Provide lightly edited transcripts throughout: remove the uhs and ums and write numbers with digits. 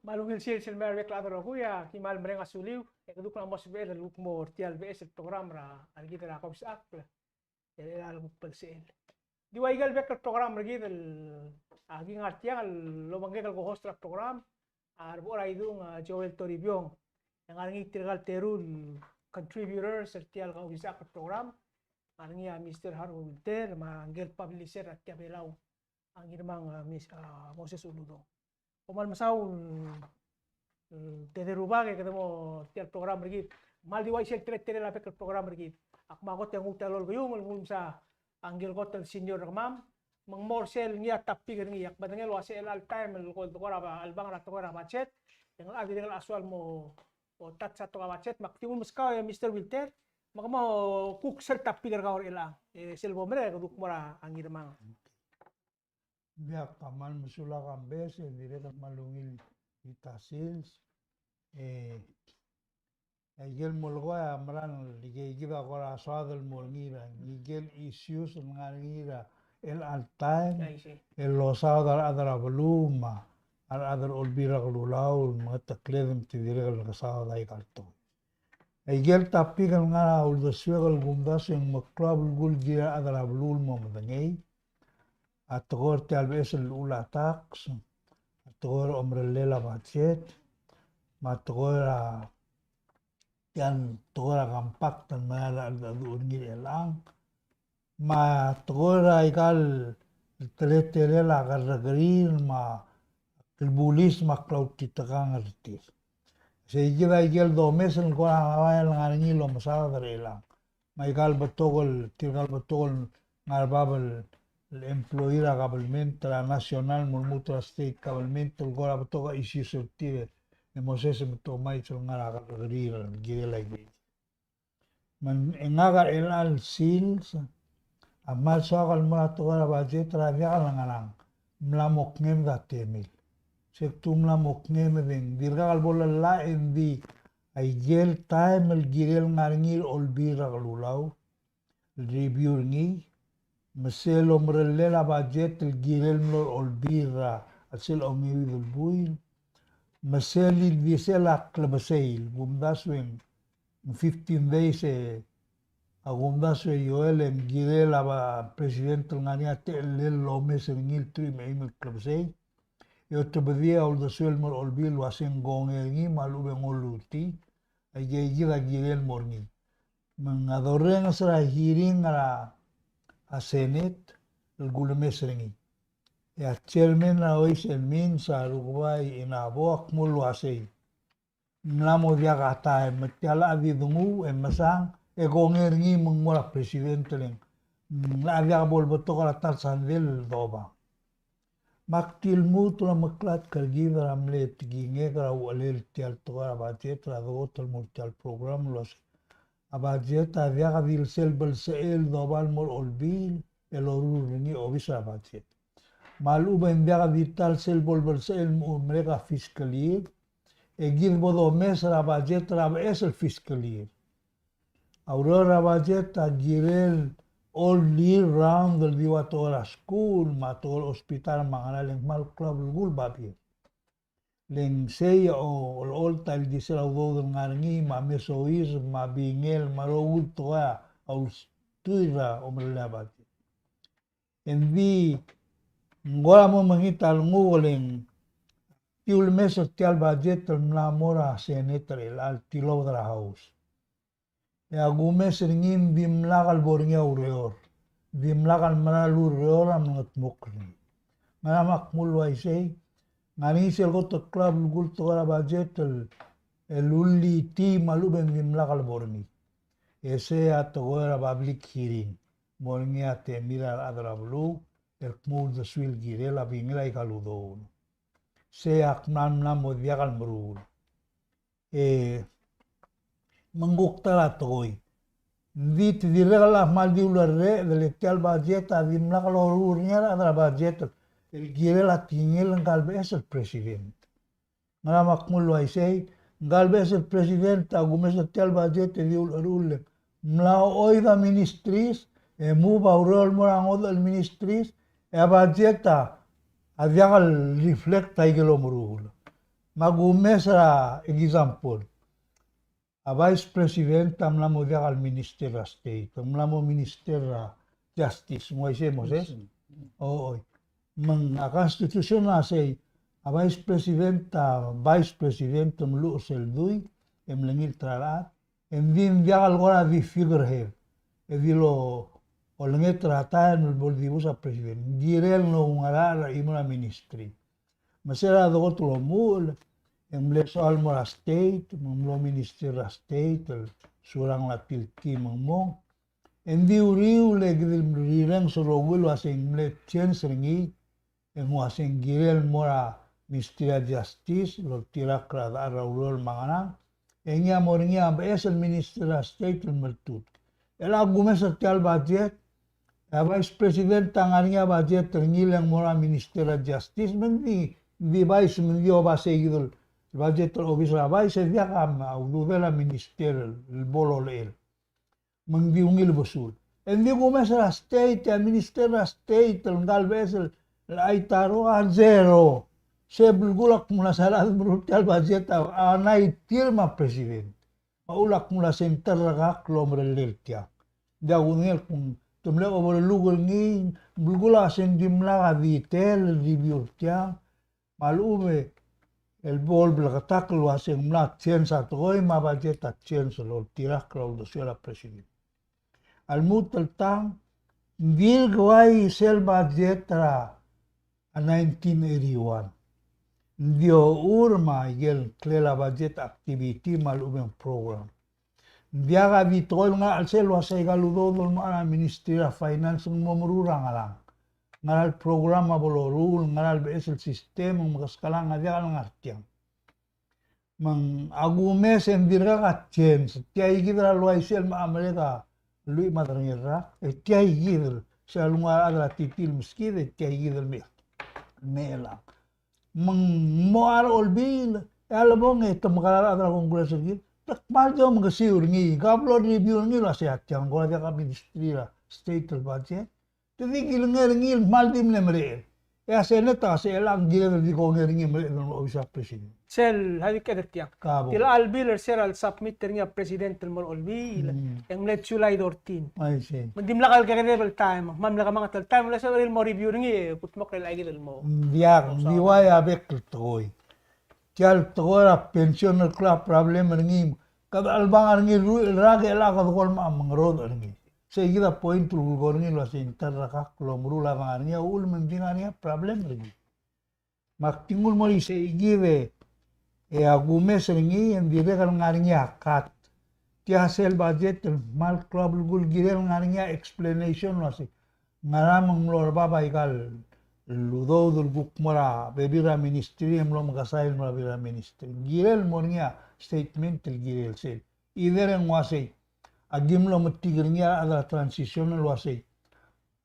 Malungil sil merwek la adro kuya kimal merenga suliu ekduk na mos be luk mor tial be el program ra algi ra kobs akla ele al pel di waigal bek program ragi del agi ngartiang lo mangge ko host program ar bora idung Joel Toribiong yang aringi tirgal terul contributor sertial ka bisa program aringi Mr. Harun Wilter manggil publisher at tiabelau ang irmang Moses Uludo Omal masaun desde Rubage que temo tial program rigi mal di wai sel tere la pek program rigi ak magot yang utalol guyung ngum sa anggil gotel senior ramam mang morsel ngia tapi ngi yak badangel wasel al time el ko tora ba al bang ra tora bachet yang agi dengan aswal mo o tat satu bachet mak tiun muska ya Mr. Wilter mak mo kuk sel tapi gar elang sel bomre ko duk mora angir mang biak paman musula kambes dire tak malungil itasils igel molgoya amran ligiba kora sadal molngira igel issues ngangira el altain el losada adara voluma adar olbira glulau mataklem tidire el kasada ikalto igel tapi kan ngara uldo suegal gumdas yang maklab gul gira adara volul momdangei atogor tal vez el ula tax atogor omrelela budget matogora yan togora kampak tan mala urngir elang ma togora igal teletelela garragrin ma kelbulis ma cloud titakang artis seigira igel do mesen ko awal ngarngi lo masala elang ma igal betogol tirgal betogol ngarbabel employee la government la nacional mulmutra state government gora betoga isi sortire e moses to mai so ngara garira gire lagi man engaga el al sils amal sogal mara to gora budget ra via langalang mlamok ngem da temil sektum mlamok ngem ben dirgal bolalla endi ay gel time el girel ngarngir olbira galulau review ngi Meselo merelela budget el girel mlor olbira asel omiwi del buil meseli visela klebeseil gumdaswen 15 days agumdaswe yoel em girel aba presidente ngania te el lomes ngil trim emil klebeseil yo tebedia ol dasuel mor olbil wasen gongengi malu bengoluti aye gira girel morni mengadoreng sera hiring ara a Senate el gulme seringi ya chairman na ois el min sa Uruguay ina boak mulu asei namo dia kata metiala adidungu masang gongerni mengmula presidente leng la dia bol betok tar sandel doba maktil mutu la maklat kalgiva ramle tginge kara walel tial toara budget la dotel multial program los abadjet avia vil sel bel sel dobal mol olbil el orur ni obisa abadjet malu ben dia vital sel bol bel sel mereka fiscal year egin bodo mes abadjet rab es el fiscal year aurora abadjet agirel all year round del diwatora school matol hospital manganal en mal club gul babi leng sei o ol tal disela do ngarngi ma mesois ma bingel marowul toa aus tuira o melabat envi ngora mo mangital ngoleng tiul meso tial budget na mora senetre al tilo dra house ya gume seringin bimlagal borngia ureor bimlagal manalu reor am ngot mokni manamak mulwai sei ngani sel goto club gul tora budget el ulli ti malu ben bimlagal borni ese atogora public hearing borni ate mira adra blu el kmul de swil girela bingela ikaludo se aknan na modiagal mrul menguktala toy dit direla mal diulare del tial budget bimlagal ururnya adra budget el girela tingel ngal es el presidente ngalamak mulu ay say Galvez el presidente agumesa tel budget di ul mlao oida ministris e mu baurol morang el ministris e budgeta aviagal reflecta igelo murul. Magumesa example. A vice president mlamo diagal minister state, mlamo minister justice, mo isemos oi. Mang a constitution na say a vice president mlu seldui lengil tralat din diagal gora di figurehead e dilo o lengil tratan bol di usa president direl no ngara imuna ministry masera do tulo mul emle soal mora state mlo minister state surang la tilki mong endi uriu le gidil rirang solo wil wasing mle chance ringi en wasing girel mora Ministria Justice, lo tira krada raulol mangana, engia moringia es el Ministra State el mertut. El argumen setial budget, el Vice President tangaria budget terngil mora Ministria Justice, mendi di Vice mendio base idol, el budget el office la Vice dia kam audu la Ministerial el bolo leel. Mendi ungil bosul. Endi gumen sa State, el Ministria State el Galvez el aitaro a zero. Saya bulgulak mula salah brutal budget anai tirma presiden. Maulak mula center raga klomrel tia. Dia ungel kung tumle over lugol ngi bulgula sen jimla detail review tia. Malume el bol blakatak lu aseng mla ciensa toy ma budget a ciensa lo tirak lo la presiden. Al mutal tang dil gwai sel budget ra 1981. Dio urma yel klela budget activity malumen program. Dia ga vitol nga alsel wasay galudodol ma Ministry of Finance ngomrura ngalang. Ngaral program abolo rule ngaral besel sistem magaskalang nga dia ngartiang. Mang agumes en dirga ka change. Tiay gidra loisel ma Amerika lui madrangira. Tiay gidra sa lunga adra titil miskide tiay gidra melang. Moar olbil alabong tamagalala atra kongreso gid tak maljo magasiur ngi kablo review ngi la sa tiang gola ka ministry la state budget tedi ngil maldim nemre ya seneta se lang gil di ko ngi mre no office president sel hadi kedet tiang tila albil sel al submit nga president mo olbil ang let July 14 ay si mendim lakal ka level time mam la mga time la sa mo review ngi put mo kay gidel mo diak diway abek toy kyal tora pensioner club problem ngi kad albang ngi rage la ka kol ma mangrod ngi se gida point ru gor ngi la sin taraka klomru la ngi ul mendinga problem ngi mak tingul mo se give e agumes ngi en direka ngarnya kat ti hasil budget mal club gul girel ngarnya explanation wasi ngaram nglor baba igal ludo dul gukmara bebira ministry emlo magasail mara bebira ministry girel mornya statement el girel se ideren wasi agimlo matigirnya ada transitional wasi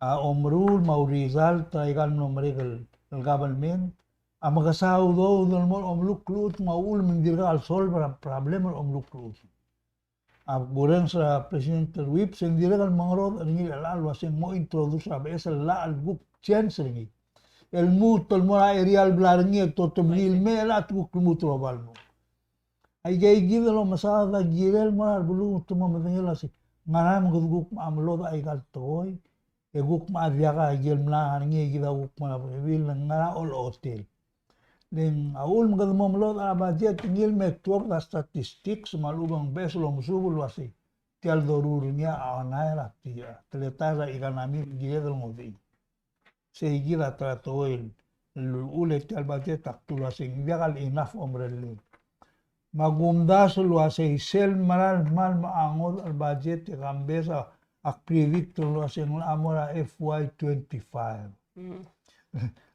a omrul mau result igal nomregal el government amagasaw do dul mo omluklut maul mendirga al solve problem omluklut bureng sa president whip sendiri kan mangrod ringi al wasing mo introduce abesal la al guk chance ringi el mutol mo aerial blarngi to tumil me la tu kumutro balmo ay gay gidelo masada girel mo bulu to mo mengela si ngara guk amlo ay gal toy e guk ma diaga gel mla ringi gida guk ma vil ngara all hotel Ning aul mga dumomlot budget tingil me tuor na statistics malubang beslo musubul wasi tial dorur niya awanay la tiya teletara ikanami giyedol ngodi se gira tratoil ule tial budget taktul wasi biakal enough omrelli magumdas wasi sel maral mal maangod al budget ikambesa akrivit wasi amora FY25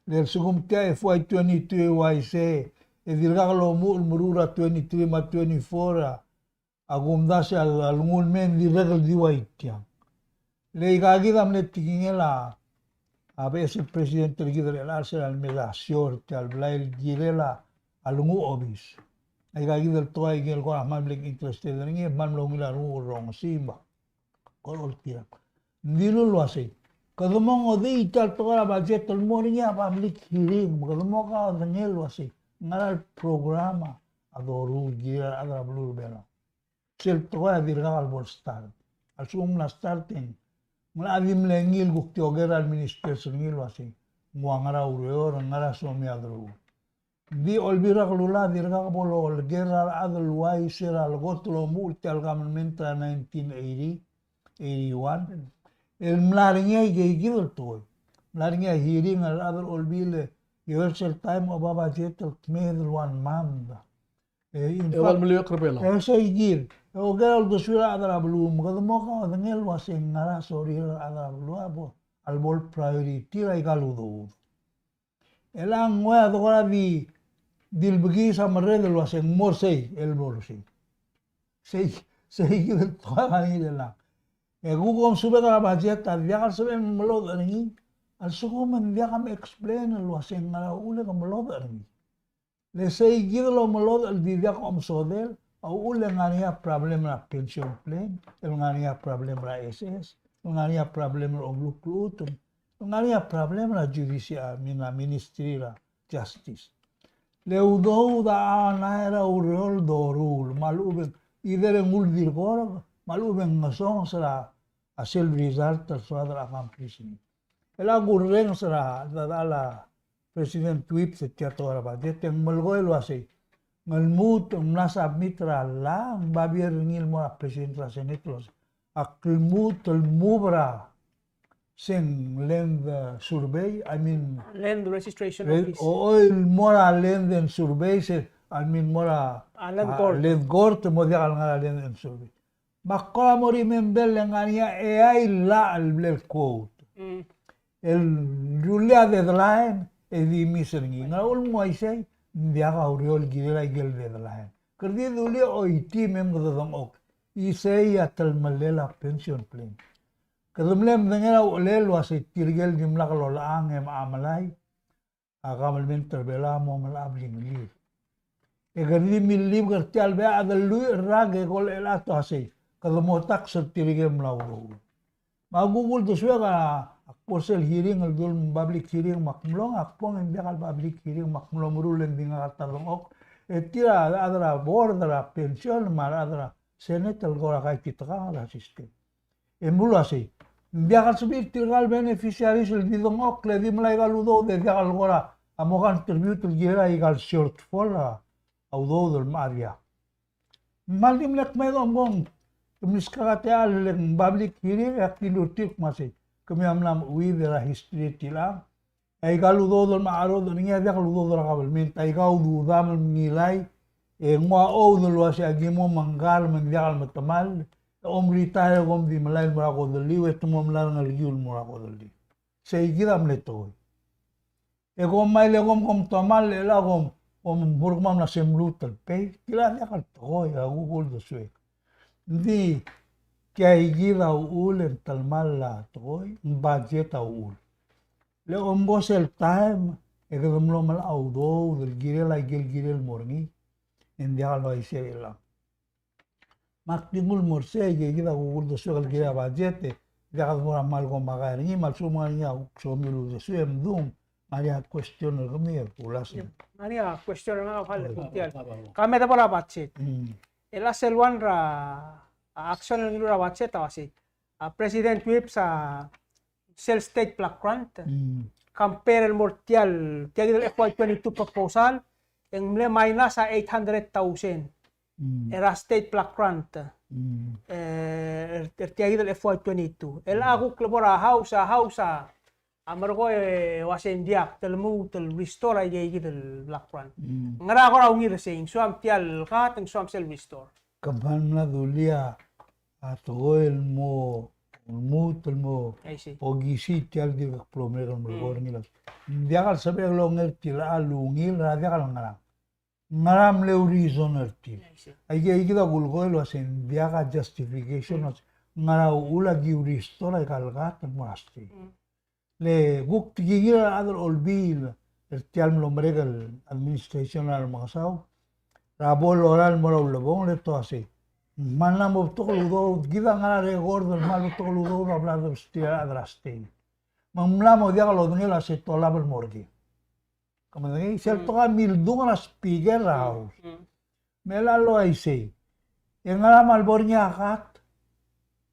Del sugumtia FY22 YC edirga lo murura 23 ma 24 agumdas al ngul men di regal di waitia le gagi damne tingela a veces el presidente le gidre al al medasior al blair girela al ngu obis ay kagidal to ay gel ko public interest ngi man lo ngila ru rong simba ko tira ndilo lo ase kadamo ngode ital to ra budget tol mo nya public hearing kadamo ka ngel lo ase ngaral programa adoru gira adra blur bela sel to ya dirga al bol start al sum na starting mula adim lengil bukti ogera administration ngil wasi ngara uro ngara somi adru di olbira klula dirga bolo olgera adul wai sera algotlo multi al government 1980 81 el mlaringa gigil to mlaringa hearing al adul olbile universal time obaba jetel kmedel one manda Ewan beliau kerpela. Eso igir. O gara do sura adara belum. Kada mo ka dengel waseng ngara sorry adara belum abo. Albol priority rai galudo. Elang wa do gara di dil begi samare del waseng mor sei el bol sei. Sei gir to ani lela. E gugom sube gara budget ta viajar sube melo ani. Al sugo men viajar explain el waseng ngara ule ka melo ani. Le sei gidlo molod al viviak om sodel au ule ngania problem na pension plan el ngania problem na SS ngania problem na omluklutum ngania problem na judicial mina ministry la justice le udo da na era urol dorul maluben idere ngul dirgor maluben ngasong sera asel result suadra accomplishment ela gurreng sera da President tweet sa tiyatora ba deteng malgoy lo ase ngalmut ang nasa mitra la ang babier ngil mo president sa senators aklmut al mubra sing land survey land registration office oil mora land and survey se mora land court mo dia ngala land and survey bakla mo remember lang ania AI la al quote el julia deadline edi misergi ngaul mo isay biaga uriol gidela gel deadline kerdi duli o iti mem godong ok isay atal malela pension plan kadumlem dengela olel wasi tirgel jumlah kalolang em amalay akamal mentor bela mo malabling li e kerdi milib kertial be adal lu rage kol elato asay kadumotak sa tirgem lauro magugul to suega Posel hearing al dul public hearing makmulong akpong hindi kal public hearing makmulong rulen di nga katalong etira adra board adra pension mar adra senate al gora kay kitaka la system emula si hindi kal sabi tigal beneficiaries al didong ok le di malay galudo de kal gora amo contribute gira igal shortfall audo del maria malim lek may domong miskakate al public hearing akilutik masih kami amlam uwi vera history tila ay galudo dol maaro dol ngia dia galudo dol kabel min ay gaudu dam ngilai e ngwa o dol wasi agimo manggal mendial matamal om retire gom di malay mura ko dol liwe tumo mlar ngal yul mura ko dol li sei giram leto e gom mai le gom tamal le la gom burgmam na semlutal pe tila dia kal to ya google do sue di kaya gira ulen talmala toy budget ul le ombosel time e kadamlo mal audo del girela girel morni endia lo isela makdingul morse ge gira ul do sugal gira budget dia kadamlo mal go magari mal sumanya somilu do suem dum Maria question kami pulas Maria question nga hal kami ta pala budget ela selwan ra action ng nilura watse tawasi President Whip sa sales state black grant compare el mortial tiagil FY22 proposal ang mle minus sa 800,000 era state black grant tiagil FY22 el aku klebora house amargo wasen diak telmu tel restore ay gigil black grant ngara ko raw ngir saying suam tial ka teng suam sel restore kapan na dulia ato el mo ogisi tial di plomero mlgor ngila diagal sabe lo ngel tila alungil ra diagal ngaram le reason erti ay gida gulgo lo asen diaga justification ngara ula gi restore kalgat masti le guk tigira adol olbil ertial mlomregal administration al masaw Rabol oral moral lebong le to ase. Mana mo to ludo gida ngana re gordo mal to ludo hablando stia adraste. Mamlamo dia kalau ngela se to label morgi. Como dei se to mil dunga speaker house. Mela lo aise. Engala malbornya kat.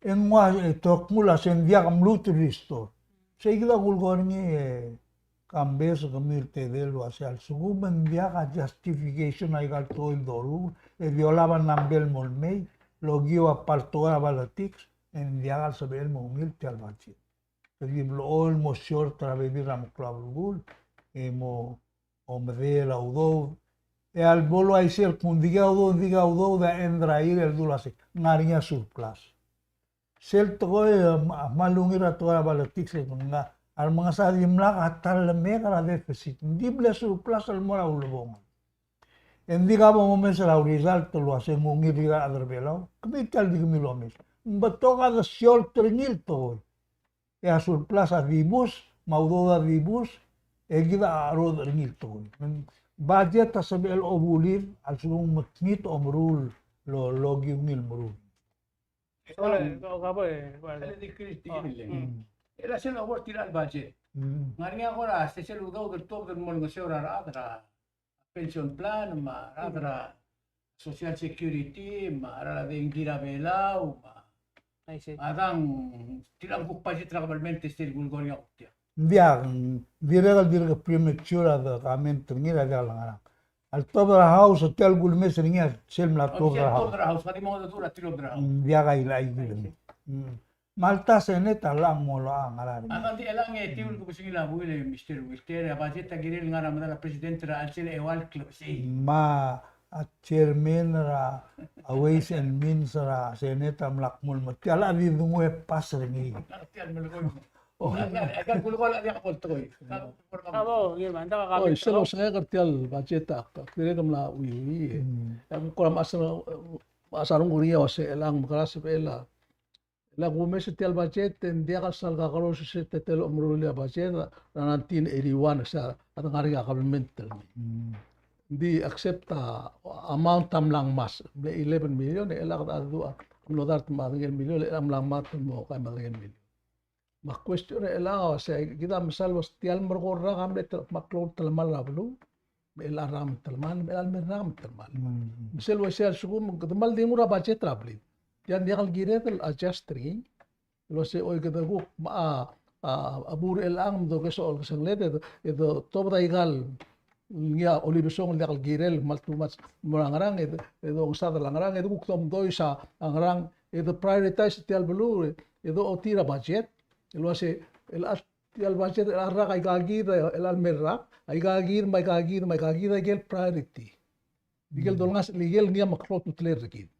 Engwa to mula sen dia kamlutu listo. Se gida gulgorni Cambes comirte de lo hacia el sugumen viaja justification ay gal todo el doru e violaban nambel molmei lo guio a partoa balatix en viaja sabe el momilte al bachi e lo olmo short tra vivir am club e mo omde la udo e al bolo ay ser kun diga udo da endrair el dulase ngarinya surplus sel to malungira toda balatix nga al mga sa dimla katal leme kara deficit di ble surplus al mora ulbong endi ka mo mes la result lo ase ngungi diga adrbelo kmital di milomes bato ka da short trinil to e a surplus a dibus maudo da dibus e gida aro trinil to budget ta sabel obulir al sulung matnit omrul lo logi mil mrul Ele di Cristi Era se lo vuol tirare il budget. Ngari agora se se ludo del top del mondo se ora radra pension plan ma radra social security ma radra vengira belau ma adang tirang ku budget trabalmente stil gulgoria optia. Dia diregal dirga prematura da kamen tringira da langara. Al top del house hotel gulmes ringia selm la top del house. Top del house, kadi mo da dura tiro del house. Dia ga ilai gilem. Malta seneta lang mo lo ang alari. Ang di elang tiul ko bising la buile Mr. Wilter budget ta giril ngara madala presidente ra alcel ewal club si. Ma at chairman ra Ways and Means ra seneta mlakmul matiala di dungo e pas ringi. Tial melgoy. Oh, agar gulgol dia kapol toy. Abo, gimana ka Oh, selo saya kertial budget tak. Kira kamla uyi. Aku kolam asarong uriya wase elang makaras bela. La gumes tial budget en dia kasal ka karos se tetel umrulia budget na 1981 sa at ngari ka governmental. Di accepta amount tam lang mas 11 million ela ka dua no dart ma 10 million am lang mat mo kay ma 10 million. Ma question ela sa kita misal was tial mergorra kamle maklor talmal rablu ela ram talman ela ram talmal. Misal wasel sugum mal di mura budget rabli. Yan dia kalgiret al adjustri lo se oy kada go abur el ang do keso ol kesang lete edo tobra igal ngia olibesong dia kalgirel maltumas morangrang edo usada langrang edo kuktom doi sa angrang edo prioritize tial belu edo otira budget lo se el tial budget el arra kai gagir el almerra ai gagir mai gel priority digel dolngas ligel ngia makrot tutler rekid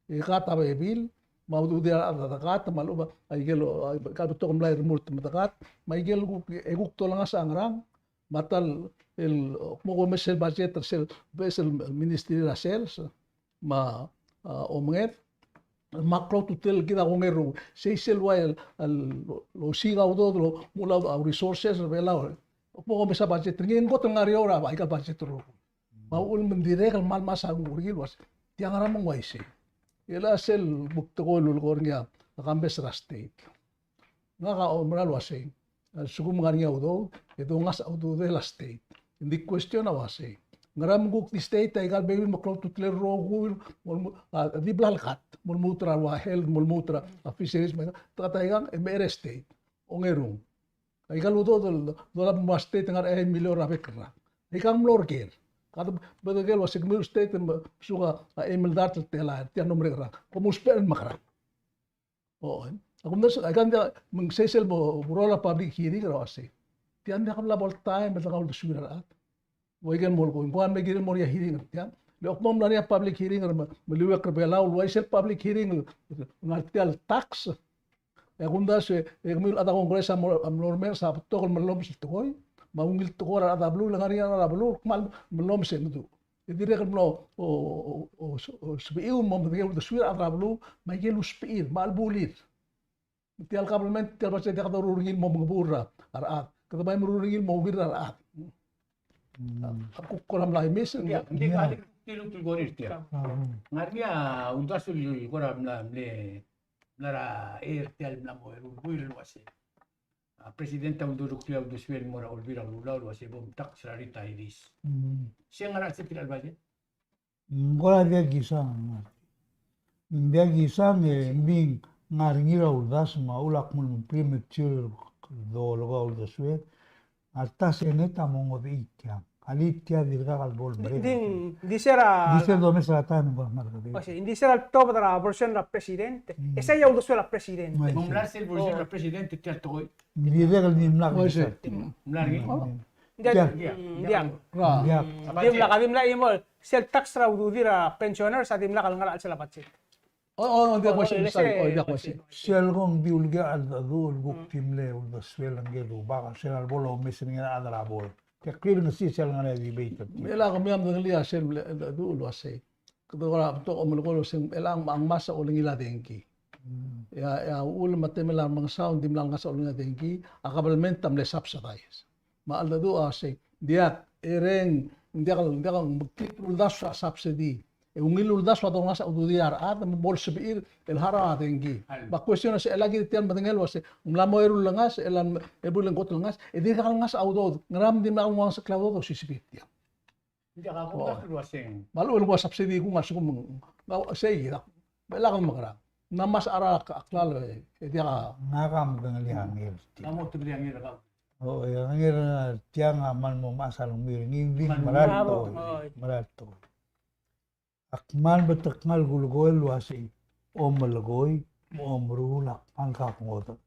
kata bebil mau dia ada kata malu ay gelo kalau to kumlay remurt matakat may gelo eguk to lang sa angrang matal el mo mesel budget sel besel ministry la sales ma omnget macro tutel kita ngero se sel wa al lo siga udo lo mula resources bela mo mesa budget ngin ko tengari ora ba ikal budget ro maul mendire kal mal masang urgil was tiang ramong waise ila sel buktogol gornya kambes state nga ka omral wase sugum ngania udo edo ngas udo de la state indi question awase ngaram guk di state ay gal bebin maklo tutler rogul di blalkat mulmutra wa hel mulmutra fisheries ma tataygang emere state ongerung ay gal udo do la state ngar ay milor abekra ikam lorger kada badagel wasik mil state suga emil dart tela tian nomre ra como spell makra oh ako nasa akan dia mengsesel mo rola public hearing ra wase tian dia kamla bol time beta kau suira at boigen mol ko kuan me girin moria hearing tian le okmom la public hearing meliwe krbela waisel public hearing ngartial tax agunda se egmil ada kongresa amnormer sa tokol melom toy maungil tukora ada blu langari ada blu mal melom se mudu idire kan no o spiu mom de suir ada blu ma yelu spiir mal bulir tial kabelment tial baca dia kata rurungil mau mengebura araat kata bay merurungil mau bir araat aku kolam lain mes Dia tilu tulgorir tiang. Ngarnya untas sul kora mle lara tial mlamo buil wase. Presidente ang duduk tiaw duswel mora olbira lula wase bom tak sarita iris. Siya ngarat sa tiral budget. Ngora dia gisang. Dia gisang mbing ngaringira udas maulak mun premature do loga udaswe. Atas eneta mongobi tiang. Alitia dirga kalbol bre. Di sera Dice dove sarà mo margadi. Hindi sera il top della versione del presidente. E sei io sulla presidente. Mumlar sil bursin la presidente tial toy. Dire kal nimlak. Oise. Mumlar gi. Diang. Ya. Dimla kadimla imol. Sel tax ra ududira pensioner sa dimla kal ngaral sila patsit. Dia kwasi dia kwasi. Selgong diulga adul guk timle ul swel angelu baka sel bolo mesinga adara bol. Takrir ngasi sel ngana di beit. Ela kami am dengli asel du luase. Kedua to omul ko sing elang ang masa uling ila dengki. Ya ul matemela mga sound dimlang ngasa uling dengki akabalment tam le subsidize. Ma al du ase dia ereng dia kal magkit uldas subsidy. Ungil uldas wa ngasa ududiar at bol sebir el hara dengki. Ba question sa elagi tian matengel wase umlamo erul langas elan ebulen kot langas edi kal ngas audo ngram dim na ngwas klawdo to sisipit ya. Hindi ka ko das luaseng. Malu el subsidy ko ngas ko say ira. Bela kan makara. Namas ara ka aklalo edi ka Ngakam dengan liangir. Amo tibli ang ira ka. Oh, yang ngir tiang aman mo masal ngir nging marato. Marato. Akman betakmal gulgoy luasi om malagoy om rulak angka ngoto.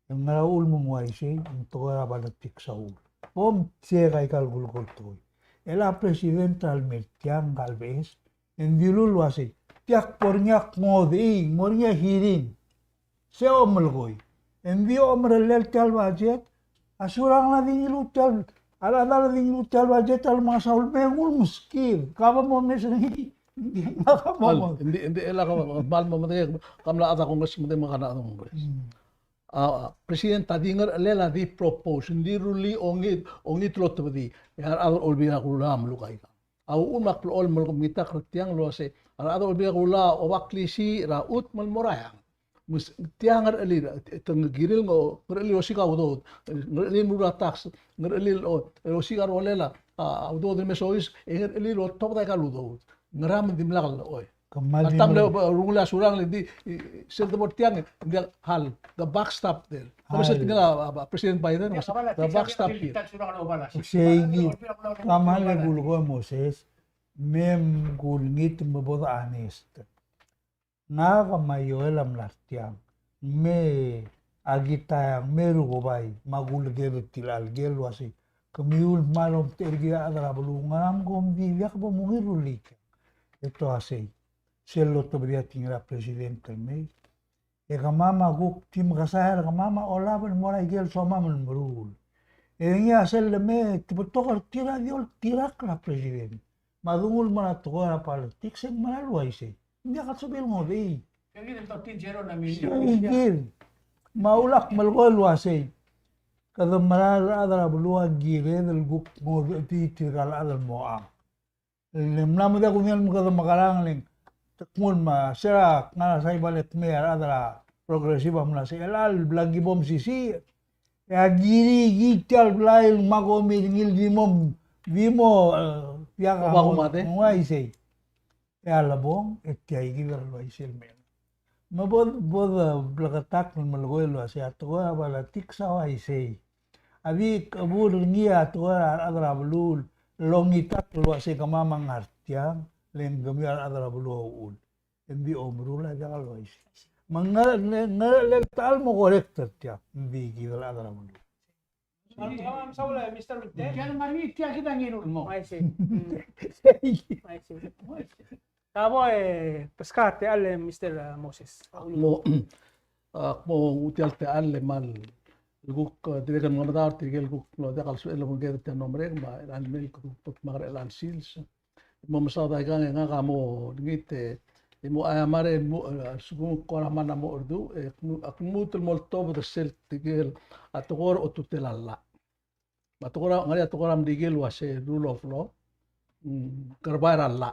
Yung naraul mong waisi untuk ora balatik sa ul. Om siya kay kal gulgol toy. Ela presidenta almertiang galbes en dilul luasi. Tiak pornyak ngodi mornya hiring. Siya om malagoy. En dio om relel tal budget asurang na dingilu tal ala dingilu tal budget al masaul mengul muskil. Kaba mo mesni hindi ela ka mal mo mate kamla ata kung ngas mate makana ang bres. President tadingar lela di propose hindi ruli ongi tlot badi yar ador olbira kulam lukay ka. Au umak ol mal kumita krtiang lo se ador olbira kula obaklisi raut mal morayang. Mus tiangar elir tang giril ngo ngereli osika udo ngereli mura tax ngereli osika rolela udo de mesois ngereli lo top da kaludo ngeram dimlakal oy. Atam le rungla surang le di sel de bortiang di hal the backstop there. Kamo sa tingala President Biden the backstop here. Segi kamal le gulgo Moses mem gulngit mabod honest. Na kamayo elam lartiang me agita meru gobay magulger tilal gelo asi kamiul malom tergia adara bulungan gom di yak bo mungirulik. Ito asay, selo to bria tingra presidente me. E kamama guk tim kasahar kamama olaban mora igel soma man merul. E ngia sel me tipotokar tira diol tirak la presidente. Madungul mana tokora politik seg mana luaise. Hindi ka sabil ngodi. Kaya ito tinjero na mi. Igil. Maulak malgol luaise. Kada marar adara bulua gire del guk ngodi ti tiral adal moang. Lemlam da kunyan mo kada makarang ling takmul ma sera ngana say balet me adara progresiba mula sa elal blagi bom sisi ya giri gital blail magomi ngil vimo ya ka ngwai say ya labong etya igil lo isil me mabod blagatak malgoy lo sa to bala tiksa wa say abi kabul ngia to adara bulul longitak luwa si kamamang artiang len gamiar adara buluul embi omrula jagal lois mangal le tal mo corrector tia embi gidal adara bulu Ang saula Mr. Victor. Kaya mari tiya kita ngirul mo. I see. I see. Tamo pescate alle Mr. Moses. Mo utial te alle mal guk direkan mamadar tigel guk no de kal suelo mo gerte nombre ma al mel ko pot magar elan sils mo masada gang nga ka mo ngite mo ayamare mo sugu kora mana mo ordu akmutul molto de sel tigel atogor otutelalla atogora ngari atogora digel wase rule of law karbar alla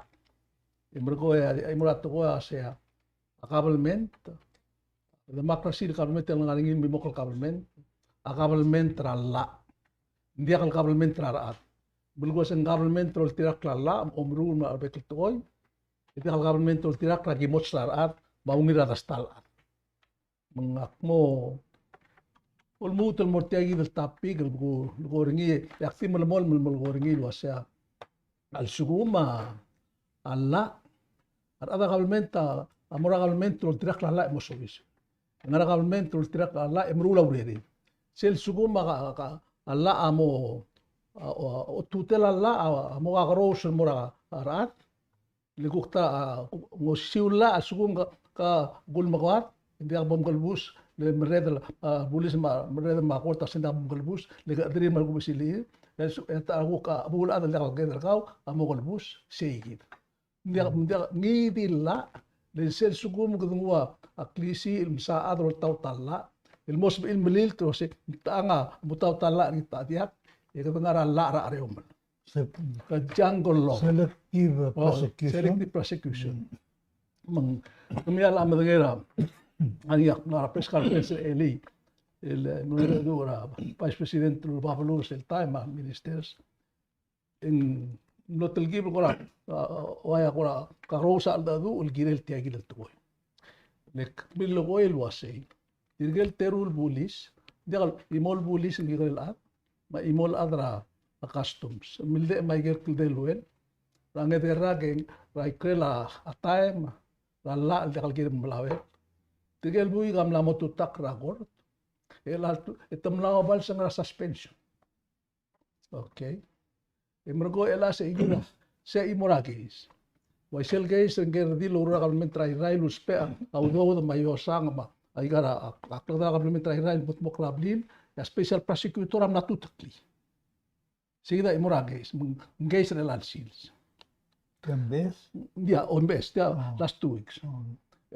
Mergo ay murato ko sa government, democracy government yang ngaringin bimokal government, government tralla. Hindi akal government traraat. Bulgo sa government trol tirak lalla omru ma betul toy. Iti akal government trol tirak lagi mot traraat maungira tastalat. Mengakmo ulmutul mortiagi del tapi go ringi yakti malmol ringi wasya al suguma alla ada government amora government trol tirak lalla mosobis. Ngara government trol tirak lalla emrula ureri. Sel suguma ka alla amo o tutela alla amo agros mora arat ligukta ngosiula asugum ka gulmagwat hindi bom galbus le meredel bulis meredel makota senda bom galbus le diri mal gubisili eta aku ka bul ada le ka kau amo galbus seigit dia ngidilla le sel sugum gudungwa aklisi ilmsa adro tau talla ilmos ilmilil to se tanga mutau talla ni tadiak e ngara la ra reum ka jungle law Selective prosecution. selective prosecution kamiala madagera aniak na pescar eli el número vice presidente do Babalos el time ministers en no telgib gora waya gora karosa aldadu el girel tiagil tuwa nek billo goil wasay dirgel terul bulis digal imol bulis girel at ma imol adra customs milde ma ger kildelwen range derrageng raikrela ataem la digal girim mlawe dirgel bui gam la motutak ragor elaltu etamlaw bal sang suspension okay emergo ela se igura se imoragis waisel geis nger di lura government trai railus pe au do mayo sangma aigara akla government trai rail but moklablin ya special prosecutor am natutakli sida imoragis geis relal sils Kembes. ya on best ya last 2 weeks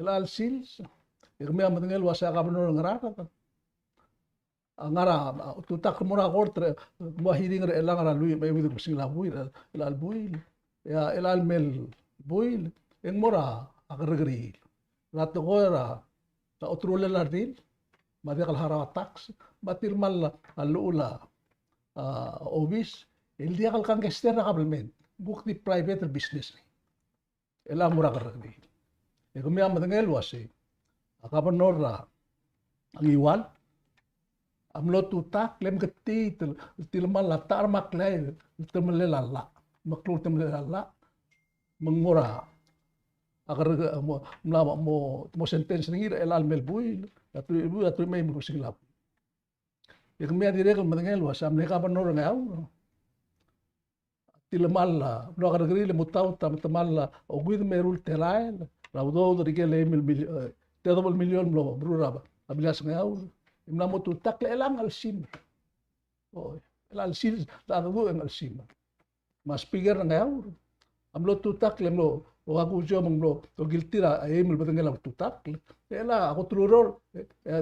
elal sils irmea madengel wasa governor ngaraka angara tutak mura kortre mo hiring re elangara lui be widu singla buil elal buil ya elal mel buil en mora agrgri rato gora ta otrule lardil madekal hara tax batir mal alula obis el dia kal kan gester government bukti private business ela mura agrgri e kumya madengel wase akabanor ang iwal amlo tutak lem geti tilmal latar maklay tilmal lalla maklur tilmal lalla mengura agar mo sentence ngir elal melbuil atu may mo silap yak me dire kal madengel wasam ne ka panor ngaw tilmal no agar gri le mutaw tamal ogwid merul telail rawdo rigel $1 million lo bruraba abilas ngaw imna mo tutak le elang alsim el alsim la do en alsim mas piger ngaw amlo tutak le mo o aku jo monglo to giltira ay mil batengela tutak ela ako truror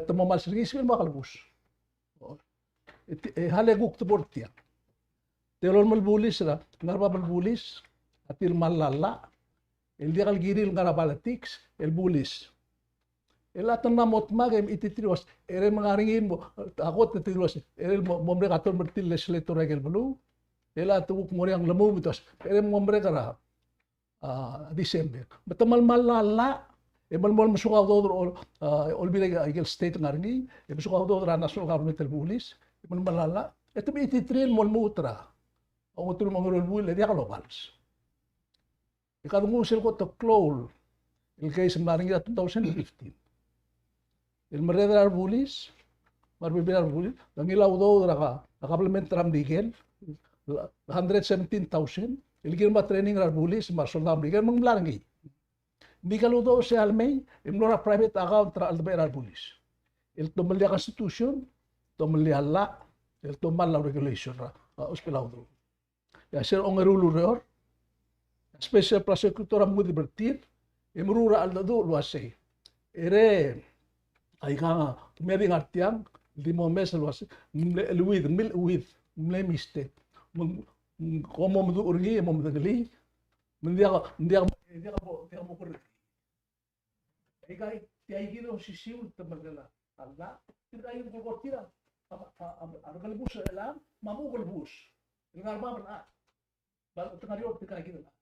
tamo mal service mo kalbus hale guk to portia telol mal bulis ra ngarba mal bulis atil malala el dial giril ngara politics el bulis elatan na motmagem ititriwas ere mangaringin mo ako titiwas ere momre katon bertil legislator regel bulu ela tubuk mo yang lemu mitos ere momre kara December betamal malala e malmol musuka do olbile igel state ngaringi e musuka do national government police e malala eto bi ititrin mol mutra o mutul mangol bul dia locals e kadung usil ko to close el case ngaringi 2015 el meredar bulis marbibilar bulis langilaw do ka complement ram digel 117,000 el girma training rar bulis marsonam digel manglarangi nikalo do se almei imnora private account tra alberar bulis el tomalia constitution tomalia la el tomal la regulation ra hospital do ya ser ongerulu reor special prosecutor am divertir imrura al do lo ase ere ay kanga meri ngartiang di mo mesel was with mle miste como mdu urgi mo mdagli mendia Hindi ka mo correct. Ikaw, tiyaigiro si Siul tamagala. Allah, tidak yung kukortira. Ang kalbus lang, mamu kalbus. Yung arba na. Bago tengah riot tika gitu lah.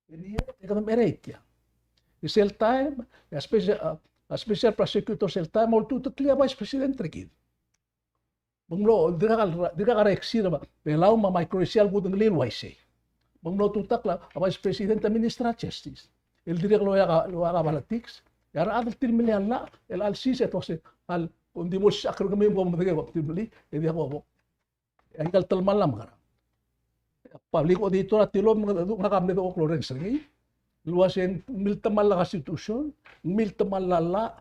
Ini tika meretia. Di sel time, a special prosecutor sel time mau tu clear vice president trikid. Banglo dira ka reksira ba. Belau ma microracial gudang lil wise. Banglo tutak la vice president administrative justice. El direk lo ya ka politics. Yara adal tilmili alla el al sis eto se al kundi mo sakro kami mo mga ko tilmili edi ako. Ay kal talman lam kara. Public auditor at tilom nga kami do Florence ngi. Luwasen miltamal la constitution, miltamal la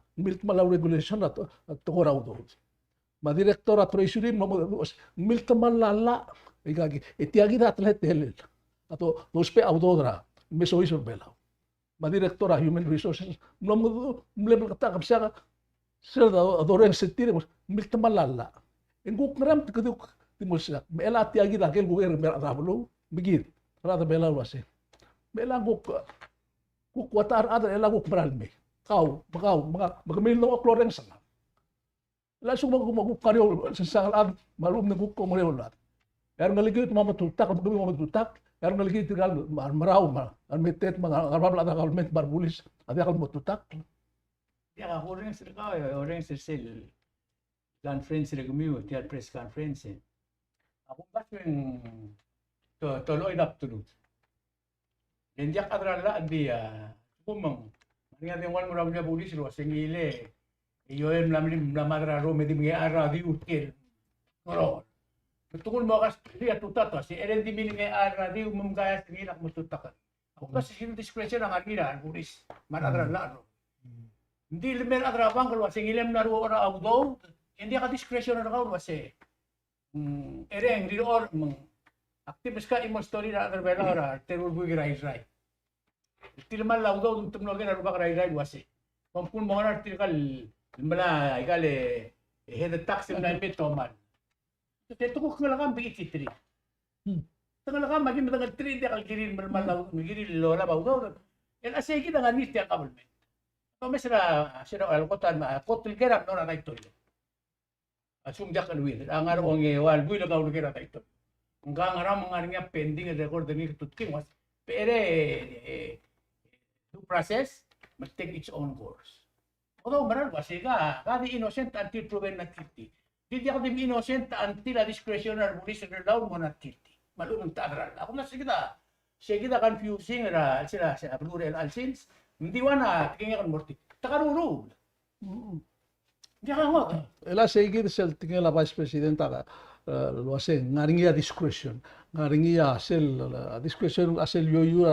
regulation at to do. Ma director at treasury mo miltamal la igagi etiagi dat let helel. Ato dospe audodra meso isor bela. Ma directora human resources no mle kata kapsa sir da adoren sentir milta malala enguk ngram tikuduk timulsa mela tiagi da kel guer mer rablo bigir rada bela wase bela guk watar ada ela guk bralme kau magamil no kloren sana la suma guk karyo sa ad malum na guk ko moreolat er ngaligit mamatutak mamatutak Karena lagi tinggal merau almetet mengarap lada almet barbulis ada kalau tutak. Ya orang sel conference regumi tiap press conference. Aku pas yang toloi dap turut. Dan dia kadang dia kumang. Mangyari yang murah dia bulis lo sengile. Iyo mlamlim mlamadra ro medi mengira di util. Ngoro. Tungkol mo kas lihat tutat si eren di mini ara di umumgayas ngilak mo tutakan. Ako kasi sino discretion ang argira pulis maradra laro. Hindi lemer adra bang kalau singilem naru ora audo hindi ka discretion na kaul wase. Ereng di or aktif ska imo story na adra bela ora terul bugi rai. Tilmal laudo untum logen naru bak rai wase. Pampun mo na tilkal mala ikale head tax na betoman. Ito ko kailangan bigit 3. Tengah maging matanggal 3 dia kalau kirim bermalau migiri lola bau gau. El asegi dengan nit yang kabel men. Kami sira al kota kotul gerak nora naik tu. Asum dia kalwin. Angar onge wal bui lega ul gerak itu. Enggak ngaram mengarnya pending record demi tutkin was. Pere due process must take its own course. Although maral wasiga, kadi innocent until proven not guilty. Hindi ako din innocent until a discretionary police law mo not guilty. Malunong taadral. Ako na sige da confusing ra sila sa plural alsins. Hindi wana tingin kan morti. Takaruro. Hindi ka mo. Ela sige sel tingin la vice president ka lo ase ngaringia discretion. Ngaringia sel discretion asel yo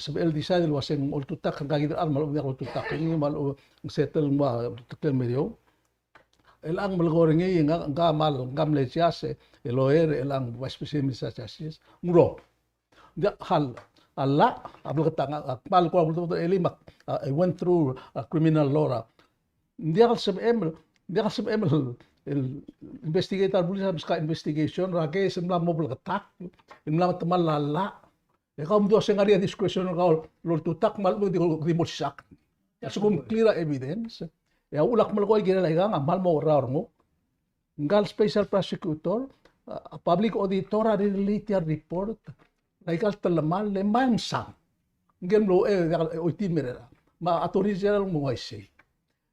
sab el decide lo ase ol tutak kan gagid al malo ol tutak ini malo settle ma tukel medio. Elang malgoringi nga mal gamle siase eloer elang vice president sa justice ngro dia hal alla abul kata mal ko abul elimak I went through a criminal law dia sab em el investigator pulis habis investigation rake semla mobile ketak imla teman lala ya kaum do sengaria discretion ka lo tutak mal di sak sugum clear evidence ya ulak mal ko gila nga mal mo rar mo ngal special prosecutor public auditor related report laikal talamal le mansang ngem lo oitimera ma autorize mo waise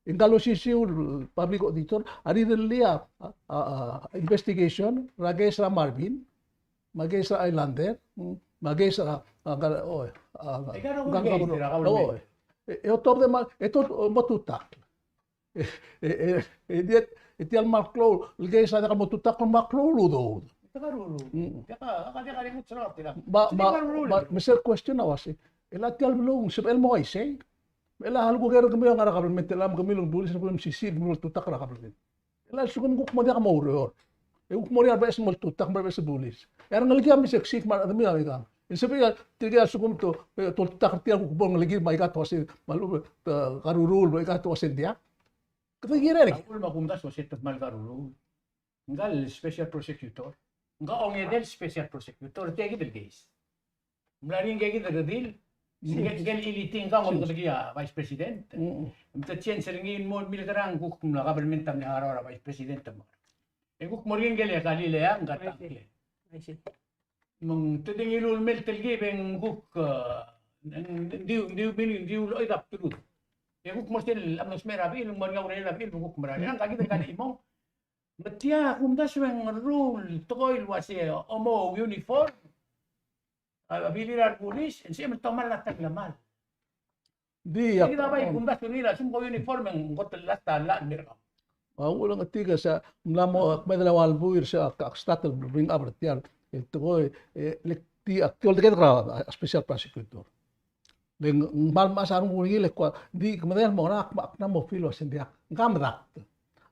ingalo sisiul public auditor ari lia investigation ragay sa Marvin magay sa Islander magay sa ito matutak itial maklo ligay sa ka matutak ng maklo do Takaruro. Kaya kalimut sarap tila. Mr. Question na wasi. Ela tial belum sebel mo ay say. Ela hal ko kaya kami ang arakablement ela kami lang dulis na ko sisib mo tutak arakablement. Ela sugun ko mo dia ka mauro. Uk mo ria ba es mo tutak ba es dulis. Era ngaligi kami seksik man adami kami ka. Insabi tiga sugun to tutak tial ko bong ngaligi mai ka to si malu karurul ba ka to si dia. Kaya rin. Ako makumdas mo siya mal karuro. Ngal special prosecutor. Nga onge del special prosecutor tiagi del case. Mlaring gagi del Gel iliting ka ngol lagi ya vice president. Mta chen seringin mo milkarang guk na government tam ni harara vice president tam. Guk morin gel ya kali le ya ngata. I see. Mung tuding ilul mel telgi beng guk diu lo idap tudu. Guk mostel amnos merabi ilung mon ngawre la bil guk merani ang kagi kan imong. Betia kumdas weng rule toil wasi omo uniform. Abilirar pulis, siya tomar la taglamal. Di Hindi na ba yung kumdas nila, sumko uniform ang hotel lata la nila. ulang ketiga sa mlamo medalawal buir sa statal bring up tiar ito ko ti actual de kra special prosecutor len mal masarong ngi le ko di kemudian mo na mo filo sendia ngamrak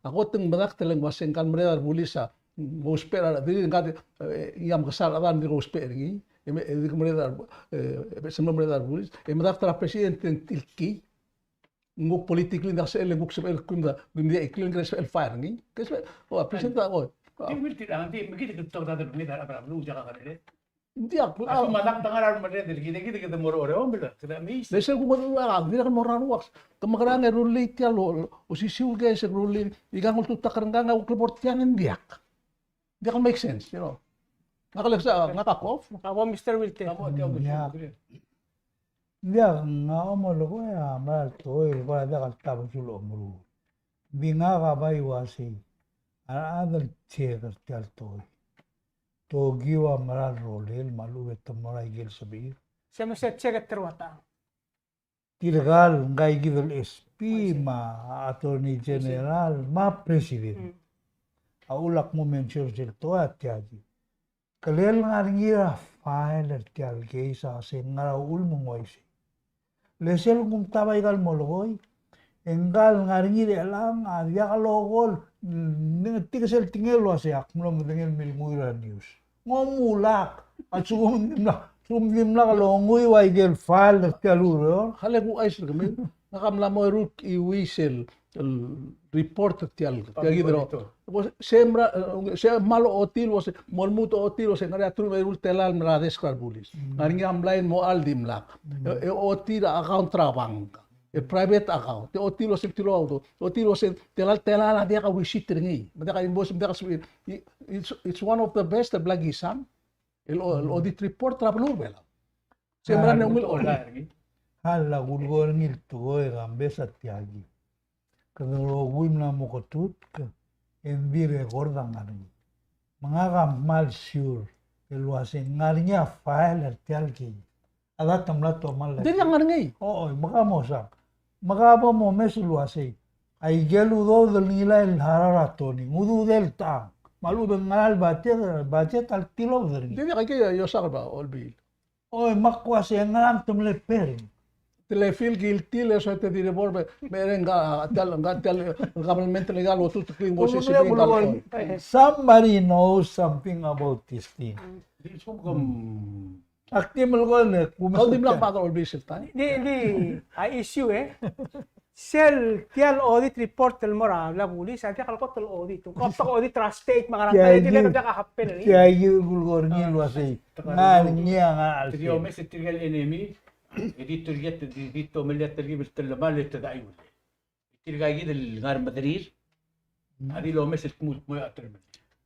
ako teng badak teleng wasen kan mereka bulisa mo spera di ngati yam kasal adan di ko spera ngi di mereka semua mereka bulis medak tra presidente tilki nguk politik linda sa nguk sa kunda bindia iklin kres el fire ngi kes o presidente o Di mirti lang, di magkita kita tayo dito nila para lu jaka kanile. dia Ako madak tangaran madre kita moro-oro bila kita mis. Lesel ko mo dia kan moran wax kamakarang ruli tialo o si siul guys ruli igang ultu takaranga ko report yan dia kan make sense you know nakaleksa ngakakof Kawa Mr. Wilte. Kamu tiyo Yeah. gusto. Dia nga omolo ko ya mal toy ko da ka ta sulo muru. Binga ka bai wasi. Adal chegar tal toy. To giwa maral rolel malu beto morai gel sabir. Siya mo siya check terwata. Tirgal ngai gidel SP ma attorney general ma president. Aulak mo mention sil to atyaji. Kalel ngarngira file tial geisa se ngara ulmo ngoisi. Lesel kum tabay gal molgoy. Enggal ngarngire lang adya kalogol. Tigasel tingelo aseak mulong tingel milmuira news. Ngomulak at sumdimla kalongoy waigel file tialuro. hale ko ay sila kami nakamla mo ruk i whistle report tial gidro sembra se malo otil was molmuto otil was ngari atul may telal mrades kar bulis ngari amlain mo aldim lak otil account trabang private account otil was tilo auto otil was telal dia ka wisit ngi mada ka invoice mada ka it's one of the best blagisam el audit report trablo bela sembra ne umil Hala gulgor ngil tugoy gambesa tiagi. Kadalo wim na mokotut ka envire gordang ngani. Mga mal sure elwase ngarinya file tialgi. Ada tamla to mal. dia yang ngi Oo, maka mo sa. Maka mo mesulwase. Ay gelu do del nila el hararatoni. Mudu del ta. Malu bengal budget al tilo dergi. dia kay yo sakba olbi Oy makwase ngaram tumle perin. te le feel guilty le so te dire borbe merenga tal government legal o tu clean go se Somebody knows something about this thing. Di sumkom Aktimal ko na how dim lang pagal olbi siltan Hindi, ay issue Sel tial audit report tel mora la pulis ati kalko tel audit. Kung kapta audit trust state mga Yeah, rangkay dili yeah. ka kahapel ni. Kaya yung gulgor ngilwase. Nga niya nga Tiyo alsin. mes tigal enemy. Dito yet dito melet tergi بالتلما للتدعيم. تلقى جيد الغار مدرير. هذه لو mes الموت مو أكتر من.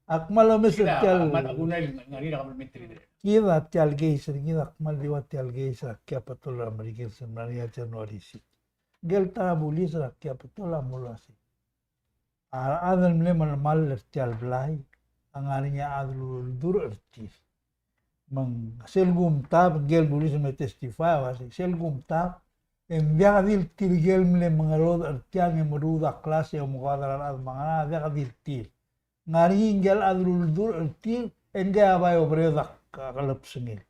Akmal o كده tial. ما أقولنا غير قبل من تريد. Kira tial geyser. Kira akmal diwa tial geyser. Kya patola Amerikan sebenarnya Januari si. Gel tara bulis kya patola mulasi. Adal mle mal tial blai. Ang arinya adul dur artis. Mang selgum tab gel bulis me testify wasi selgum tab envia dil til gel mle mangarod artiang e moruda klase o mugadara ad mangana dia dil til ngari gel adul dur til enga bay obreda kalap sengil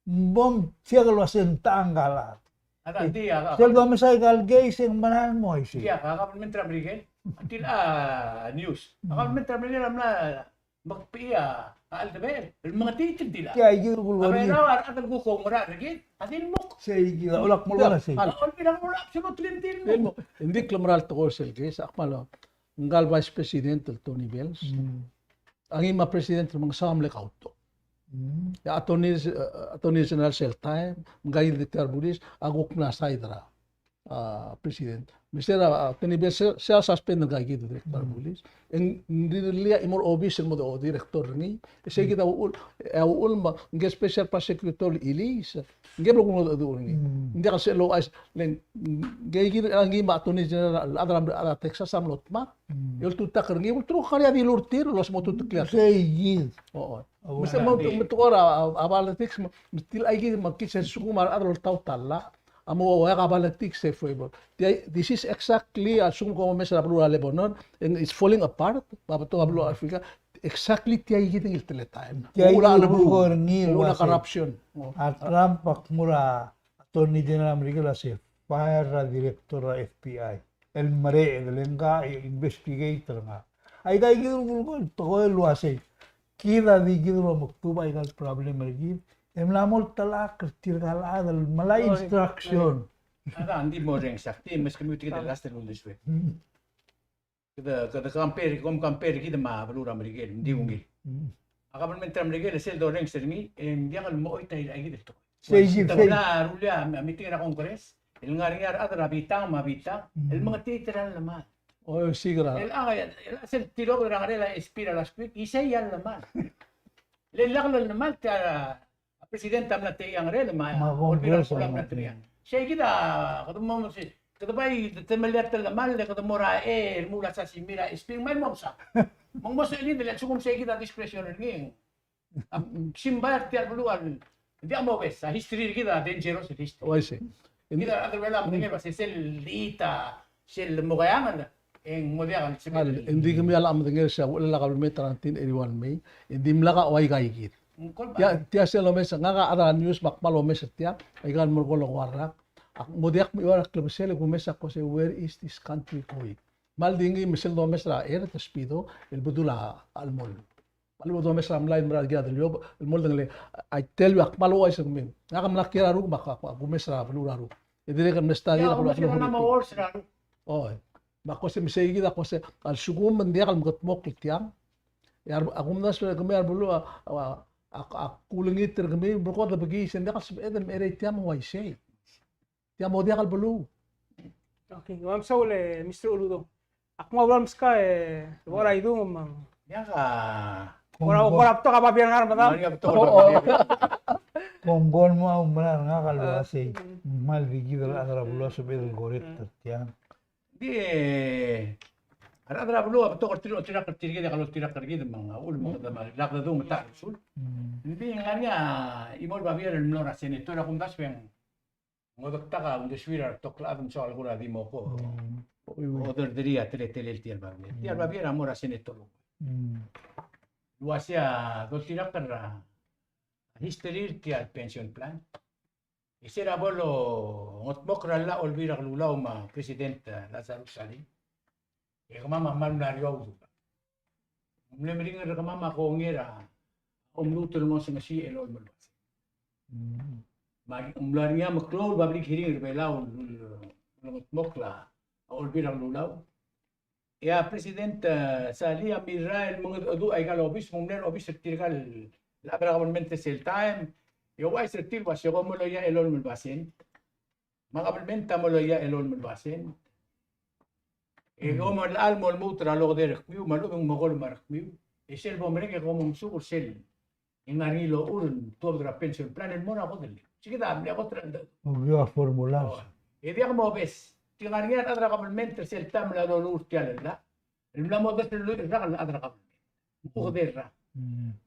bom tiagal wasen tanggala هذا dia selgum sai gal geising manan mo isi dia قبل من ترامريكا. تل نيوز. قبل من ترامريكا لما مقبيا قال تبين المغتي تبديلا. kaya yul أبي gol لا أقدر أقول كم مرة رجيت. هذه المق. say gila ulak mo na say أقول بينا ولا شنو تلين mo hindi klamral to sel guys akmal ngal vice president Tony Bells ang ima president ng samle kauto Attorney General Seltaim, Mgai Diktar Bulis, Aguk na Saidra, President. Misera, tinibel siya suspend ng gagi Diktar Bulis. En nililia imor obis mo do director ni. Kasi kita ul nge special prosecutor ilis. Nge bro kuno do ni. Hindi kasi lo as len gagi ang ma Attorney General adra Texas am lotma. Yol tutak ngi ul tru kaya di lurtir los mo tutukliar. Sayid. Oo. Masa mo tukora abalatics mistil ay gid magkisen sukumar adro taw talla. Amo wa abalatics se foi. This is exactly asum como mesa la Lebanon and it's falling apart. Papato hablo Africa exactly tiay gid il time. Wala na po ngil wala corruption. At Trump pakmura Attorney General Amerika la se fire director la FBI. El mare el lenga investigator nga. Ay gay gid ko to lo ase. Kida di gid lo maktuba igal problem lagi. Emlamol talak tirgal adal malay instruction. Ada andi mo ring sakti mas kami kita last term this way. Kada compare kita ma balura Amerika hindi ungil. Akapan mentra Amerika sel do ring sermi dia kal mo ita ila gid to. Sayid. Tabla rulia meeting na Congress. El ngaringar adra bitang mabita. El mga titral naman. Oh, sigra. El sel tiro ko ngare la espira la speak isay yan naman. Lelakal naman ta Presidente am natin ang rel olvidar pulang natin. Siya kita katamo mo si katabay temeliat lamal le katamo ra mula sa simira spring man mo sa. Mong mo sa ilin dili sugum siya kita discretionary nging. Simbar ti albuluan. Di amo wes sa history kita dangerous history. Oh, I see. Kita other wala mo ngel si sel lita sel mugayangan en modern simil. Hindi kami alam ng siya wala ka meter 1981 May. Hindi mlaka way kaigit. Tiya siya lomes nga ara news makpalo mes tiya ay gan mo ko warak ak modiak mi warak club sele gumes ako se where is this country going mal dingi misel lomes ra te speedo el budula almol almo do mes ram line mra gad el mol dangle I tell you akpalo ay sa gumin nga kam nakira ru baka gumes ra bulura ru edire kan nestadi ko oh bako se misegi da ko se al shugum mandiak al motmok tiang yar agum nas gumer bulu kulungit tergemi berkota bagi senda kas eden mere tiam wai sei tiam mo dia kal belu Okay, ngam sa ule Mr. Uludo. Ako mawala ska wala idu mang. Ya ka. Wala to ka pa biang arma ta. Konggon mo umrar nga kalwase. Mal vigidal adra bulo so bedel goret tiang. Di adra bulo to tira kerja kalau tira kerja mga ul mga damar lak da do mata sul. Hindi nganya imol babier el nora senator akong dasweng. Ngodok taka undo swira tokla adum so alguna di mo ko. Other diria tele el tiar babier. Tiar babier amor a senator. Luasia do tira kerra. History tiar pension plan. Isira bolo ngotbok rala olvira lulaw ma presidente Lazaro Salim. E kamama malunaryo ako. Mlemering na kamama ko ngira. Umluto mo sa ngasi elol malwas. Umlar niya maklol bablik hiring rebelaw mokla olbirang lulaw. Ya president Sali Amira el mga adu ay galobis mumler obis tirgal la government sel time. Yo ay sertil was yo mo loya elol malwasin. Mga parlamenta mo loya elol malwasin. Como almo el mutra lo de rescue malo un mogol marqueu es el bombre que como un sur sel en arilo un todo la pension plan el mona godel chiquita me otra Vio a formular. y dia como ves tingaria adra government sel tam la do lur tiala el la moda del lur ragal adra government uderra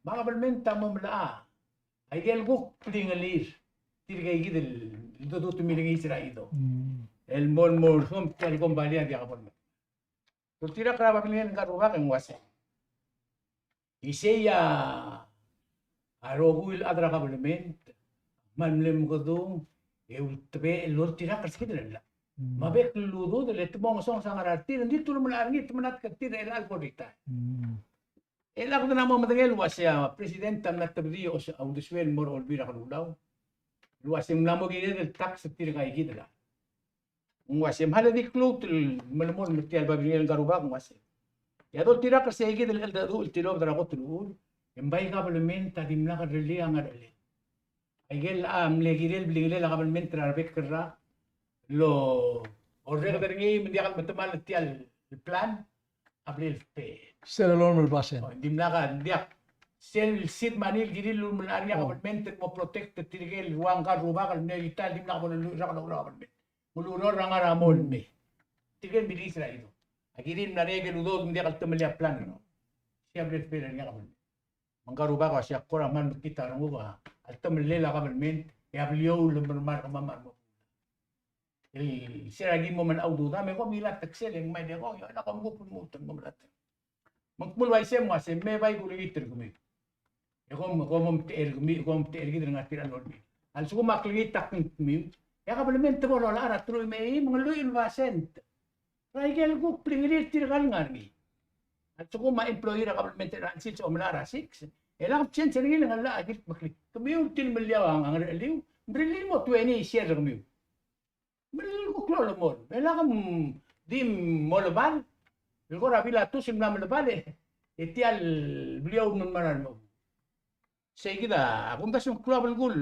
ma government tam la ay el guk plingalir tirgay gidel do tu milingi siraido el mol mol hom tel gombalia dia government Tultira kraba pilihan karuha kang wase. Iseya arogul adra kablement manlem godong ultbe lortira kaskidrella. Mabek ludo de letmong song sangarartir hindi tulo malarngi tmanat katir el alborita. El ako na mo madangel wasya presidente na tabdi o sa audiswel mor olbira kalulaw. Luwasim namo gide del tax tir kay gidla. Wasim haladi klut malmon mutial babil garubak wasim. Ya dol tira kasi gid el dadu tilo dra ko tulul. Embay government tadim na kadali ang adali. Aigel legirel bligel la government trarbek kerra lo order kadari hindi akan matamal tial plan abril pe. Sel normal basen. Dim na ka diak sel sit manil giril lu area government mo protect tirigel ruang ka ruba kal ne ital dim na ko lu sa ka government. Mulunor nga ramon me. Tirigel bilis ra ito. Agirin na regel udod hindi kal tumalya plan no. Siya abril pe nga government. Mangkaruba ko siya ko raman kita ng uba. Alto melela government ya beliau lumar kamamar mo. Siya lagi mo man audo dami ko milat taksel yang may ko yo na ko mo pumutan mo lat. Magpulway siya mo kasi may bay ko ligitir kumi. Ko mo ter kumi ko ter gidir ngatir alon mi. Al su makligit tak kumi. Ya government mo la ara troy may mga luin vasent. Raigel ko plingirit tirgal ngargi. At so kung ma-employer ang government transit sa Omlara 6, lang change rin lang ala agit maklik. Kamiyo tin milyaw ang aliw. Brilin mo 20 share kamiyo. Brilin ko klolo mo. Lang di molobal. Ko rabila to sim na molobal eh. Itial beliau nun maran mo. Say kita, kung tas yung global goal.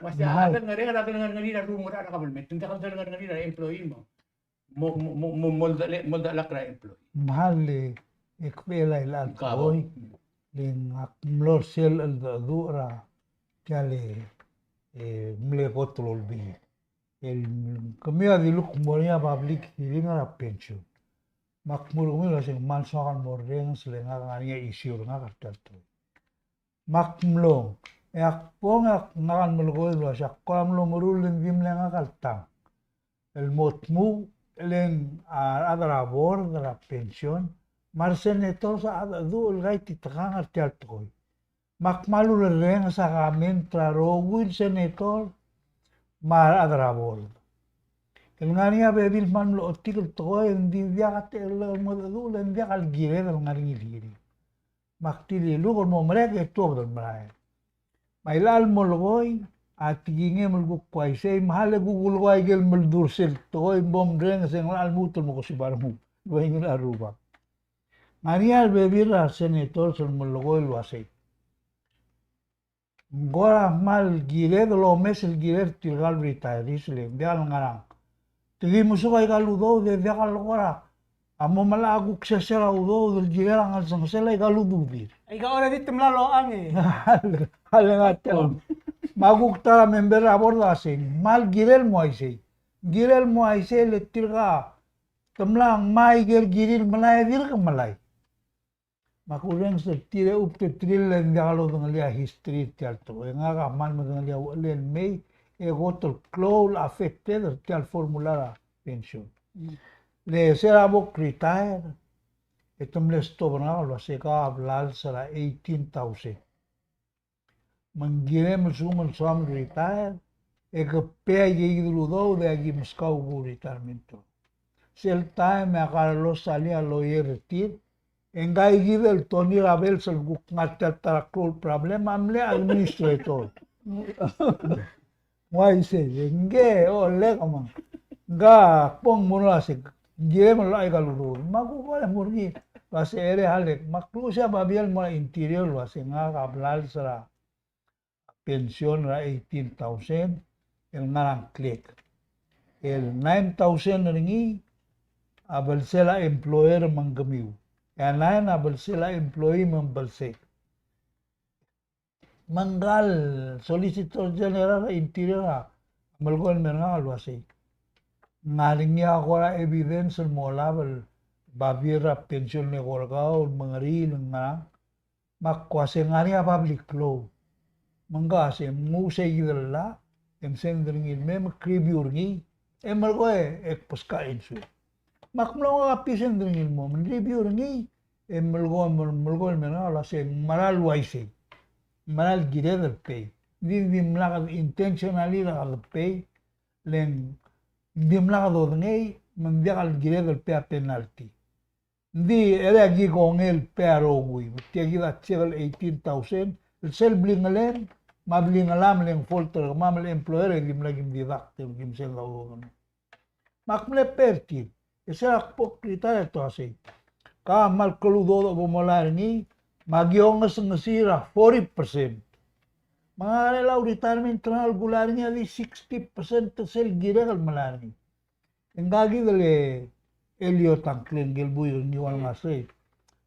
Mas ada ngari na rumor na government. Hindi ka ngari na employee mo. Moldalak na employee. Mahal ikpela ilan koy ling akmlor sel al dura tiale mlekotol bi el kamia diluk moria public hilinga pension makmur umila sing mansakan moreng selenga ngania isiur nga kartato makmlong pong nakan melgoy lo sak kamlo murulin gimlenga kaltang el motmu len adra bor dra pension marsenetor sa adul gay titakang artial toy makmalu reng sa kamin trarowin senator mar adra bor el ngania bebil man lo otikil toy hindi dia katel mo adul hindi kal gire del ngari gire maktili lu mo mereka itu betul merai mailal mo logoy at ginge mulguk kway say mahal gugul kway gel muldursel toy bom reng seng al mutul mo ko si barmu wengil aruba Marial bebira senator sul mulgoy luasay. Gora mal gired lo mes el gired tilgal retirees le bial ngarang. Tigi musukay kaludo de bial gora. Amo malaguk sesera udo del gired ang sang sela kaludo dir. Ay ka ora dito mlalo ang eh. Hal ngatel. Maguk tara member aborda sing mal gired mo ay say. Gired mo ay say le tilga. Temlang mai giril malay dir ka malay. Makurang sa tira upte trilla ngalo ngalia history tialto nga ka man ngalia len may gotol clol affected tial formulara pension le sera bok retire etom le stobna lo se ka ablal sara 18,000 mangire musumal som retire ka pe yidulo de agi muskau retirement sel time akalo salia lo retir Engai givel Tony Rabel sel guk ngatel tarakul problem amle administrator. Why say enge ole kamang ga pong mula sig gem lai galuru magu ko murgi pas ere halek maklu siya babial mo interior wa singa kablal sara pension ra 18,000 el ngarang click el 9,000 ringi abal sela employer manggamiu Yan lain abal sila employee membalsik. Manggal solicitor general interior malgol mengal wasi. Ngaling niya ako ra evidence mo label babira pension ni korgao mangari nga makwase ngari public law. Mangase musay gidala sendring mem review ngi emalgoe ek puska insu. Makmlo nga pisen dringil mo review ngi mulgol menala se maral waisi maral girer pay di mlakad intentionally la pay len di mlakad ngi mandial girer pay penalty di era gi con el pero gui ti gida 18,000 el sel blingalen mablingalam len folter mamal employer di mlagim didacte gim sel lawo makmle perti Esa pok kriteria to así. Ka mal keludo bomolar ni Magyong ngasira 40%. Mga relaw retirement tral bulan niya di 60% sel gira kal malani. Ang gagi dali Elio Tangklin gilbuyo ni wal ngasay.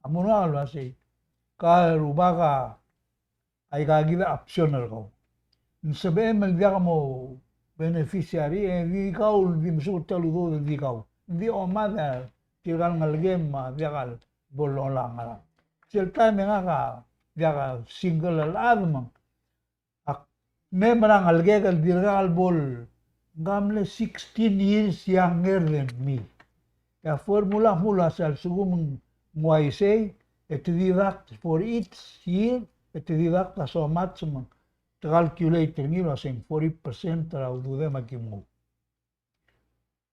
Amuna wal ngasay. Ka rubaka ay gagi da optional ko. Sabihin magdiya ka mo beneficiary, hindi ikaw, hindi masukot taludo, hindi ikaw. Hindi o mother, tigal ngalagim, diakal, bolong lang nga. Sila time nga ka, diakal, single aladman. May marang algekal, diakal bol, gamle 16 years younger than me. Kaya formula mula sa sugumang nguwaisay, ito didak for each year, ito didak na so much man. Calculator nilo asing 40% raw duda magimo.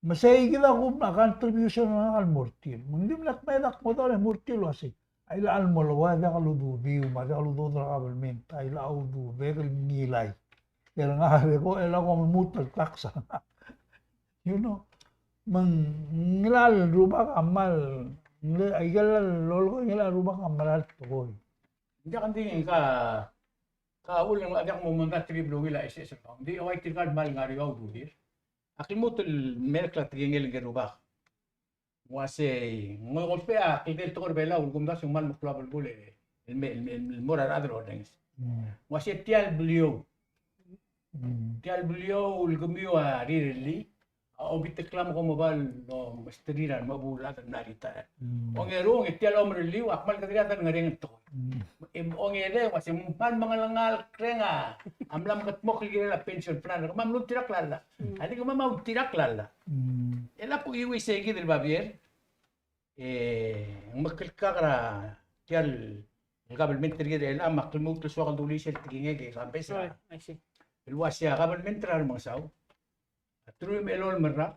Masay gila ko na contribution ng almortil. Hindi mo nakmedak mo daw almortil asing. Ay la almolwa da kaludubi, umada kaludo da kabalment. Ay la audu, bekal ngilay. Kaya nga ko, ela ko mamutal taksa. You know, ngilal rubak amal. Ay galal lolo ngilal rubak amal to. Hindi ka tingin ka ulang adak mo manda triblo wila isa pang di away tirkad mal nga rigaw dudir akimutol merkla tingel gerubak wase ngol pe akidel tokor bela ulgum das mal muklabul bule el morar adro dings wase tial blio ulgum yo ririli o biteklam ko mobal no masteriran mabulat narita ongero tial omrili akmal kadriatan ngaring to ongere wase man mga langal krenga amlam katmok ligila pension plan mam lu tirak lala adi ko mama tirak lala ela po iwi segi del babier makilkara tial government tergid ela makilmuk to swakal dulisel tingenge ke kampesa el wasya government rar masaw True melon merah,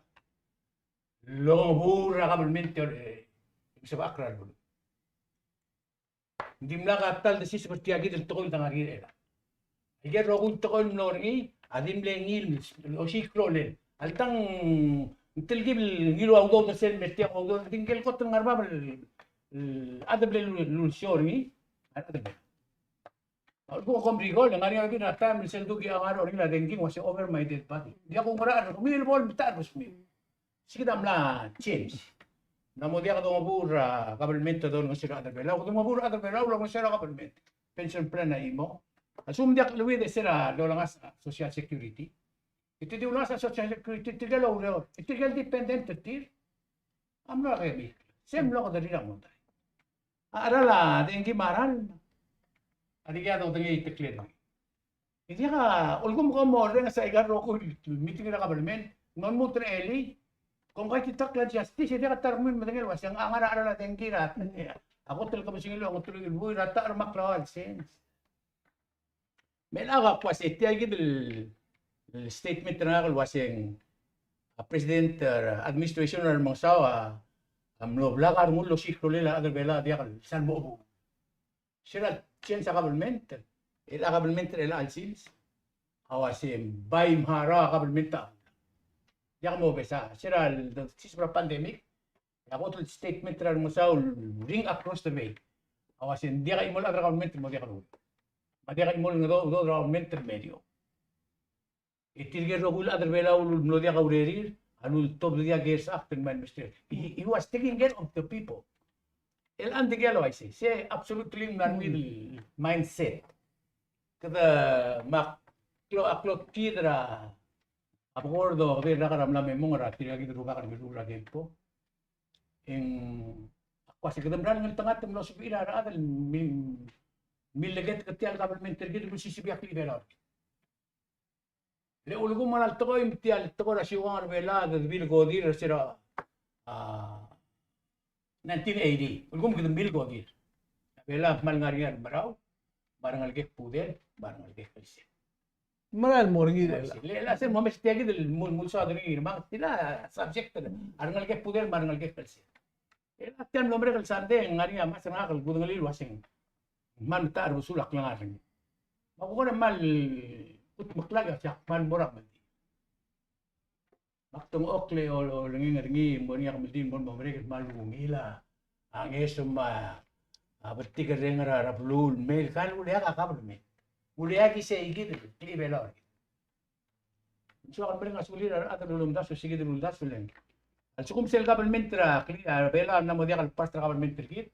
lohur government bisa bakral dulu. Di mlakatal desi seperti lagi del tokol tang agir era. Agar rogun tokol norngi adim lengil o sikrolen. Altang tilgib ngilo awdo tersen mesti awdo tinggal kot ngarba ada belul shorngi ada. Ako kombrigol, ngari lagi na time sel dugi angaro ring la dengking was over my dead body. Dia ko ngara will bol bitar resmi. Sikita mla change. Namo dia ka mabura government don ng sira ada bela. Ko mabura ada bela ulo ng sira government. Pension plan na imo. Asum dia luwi de sira do lang social security. Iti di ulas sa social security ti galaw leo. Iti gal dependent ti. Amla kami. Sem lo ko dali lang mo. Arala dengi maral. Adi kaya daw tangi itiklir. Hindi ka, ulgum ko mo rin sa igaro ko, meeting na government, non mo eli, kung kahit itaklan justice, hindi ka tarmin matangil, was yung angara-ara natin kira. Ako talaga masingilo, ako tuloy ilbuy, rata armaklawal, sense. May laga po, iti ay statement na nakal, was yung president administration na mga sawa, amloblakar mo, lo siklo nila, agarbela, diakal, san mo po. Sila, change sa government. Ila government ila alsils. Awasim bay mahara government ta. Ya mo besa. Sira sisra pandemic. Ya ko to statement ra mo sa ring across the way. Awasim dia ka imol agra government mo dia ka ro. Dia ka imol do government medio. Itilger ro hul adra bela ul no dia ka urerir. Anu top dia gers after man mister. He was taking care of the people. El antigelo ay siya absolutely nan with mindset. Kada aklo kidra abordo ver na karamla memong rati lagi druga kan biru lagi po. Kasi kada mran ng tangat mo sa ira ra adal mileget katial government tergid mo sisibiak libera. Le ulgo manal to ko imtial to ko ra siwang arbela da bil godir sira 1980, ulgum kita bil godir. Bela mal ngarian baraw, barang algek pudel, barang algek kalsel. Maral mo rin ila. Lela sen mo mesti agi del mul sa diri irmang tila subject arang algek pudel, barang algek kalsel. Ela tiam nombre kal sande ngaria mas ngakal gudngalil wasing. Man tar usulak lang aring. Makukuha mal utmaklaga siya man borak man. Maktong okle o langi ngaringi mo niya kamildin mo mamerek malungila ang esum berarti kereng ra blul mail kan ulia ka kabel me. Ulia ki se igit kli belor. So kan bring asuli ra ata dulum das sigit dulum das suleng. Al sukum sel government ra kli bela na mo dia kal pastra government tergit.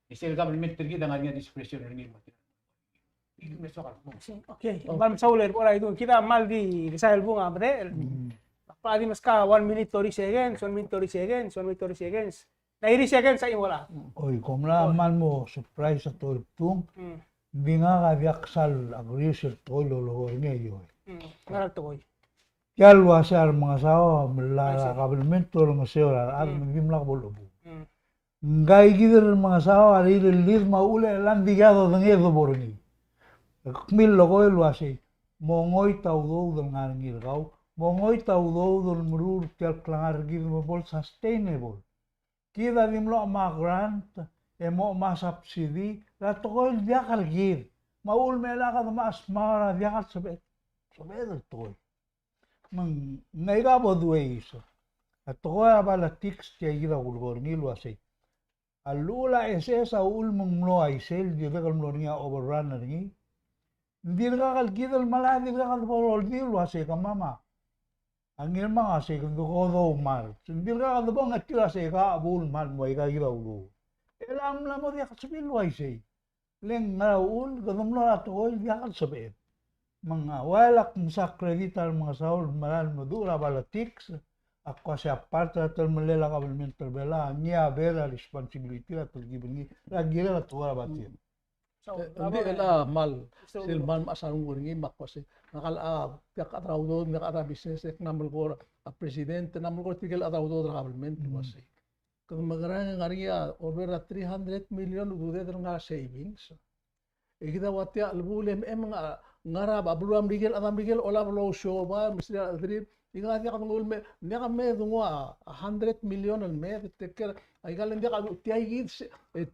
Sel government tergit ang anya discretion ringi mati. Igit me so kal. Okay, malam sauler ora itu kita mal di Rizal Bunga bre. Padi mas ka 1 minute 30 seconds, 1 minute 30 seconds, 1 minute 30 seconds. Na 80 seconds sa imo la. Oy, komla man mo surprise sa toltung. Binga ka biaksal agrisir tolo lo ngayon. Ngaral to koy. Kaya luwasar mga sao mula kabelmento ng seorar at bimlak bolobo. Ngai gider mga sao ari lir maule lan bigado ng edo borni. Kmil logo luwasi mongoy tawdo ng ngangir gaw. Mongoy tawdo ng murur tial klangar gid mo bol sustainable. Kita dimlo ma grant emo ma subsidy la tokoy diakal gid. Maul mela ka ma asmara diakal sabet. Sabet toy. Mang naiga bodwe iso. At tokoy abala tiks kaya gida gulgor nilo asay. Alula ese sa ulmong mlo ay sel di ka mlo niya overrun ni. Hindi ka kalgidal maladi ka kalborol nilo asay ka mama. Ang ilma nga say kung kodo mar. Hindi ka kalbong at kila say ka abul mal mo ka gida ulo. Elam la mo dia kasbil ay say. Leng ngaul gadumlo atoy dia kalsabet. Mga walak sa kreditar mga saul maral madura balatiks ako sa parte atal malela kabelmental bela niya vera responsibility atal gibni ragira tuwa batin. Hindi ela mal silman masarong guringi makwase nakala tiyak atrawdo nakata business ek namal ko a presidente namal ko tigil atrawdo government wase kung magarang ngariya over 300 million udude nga savings ikita watya albulem mga ngarab abluam digel adam digel ola blo show ba misra adrib ingati ka ngul me nya ka me dungwa 100 million al me tekker ay galan dia ka tiay gid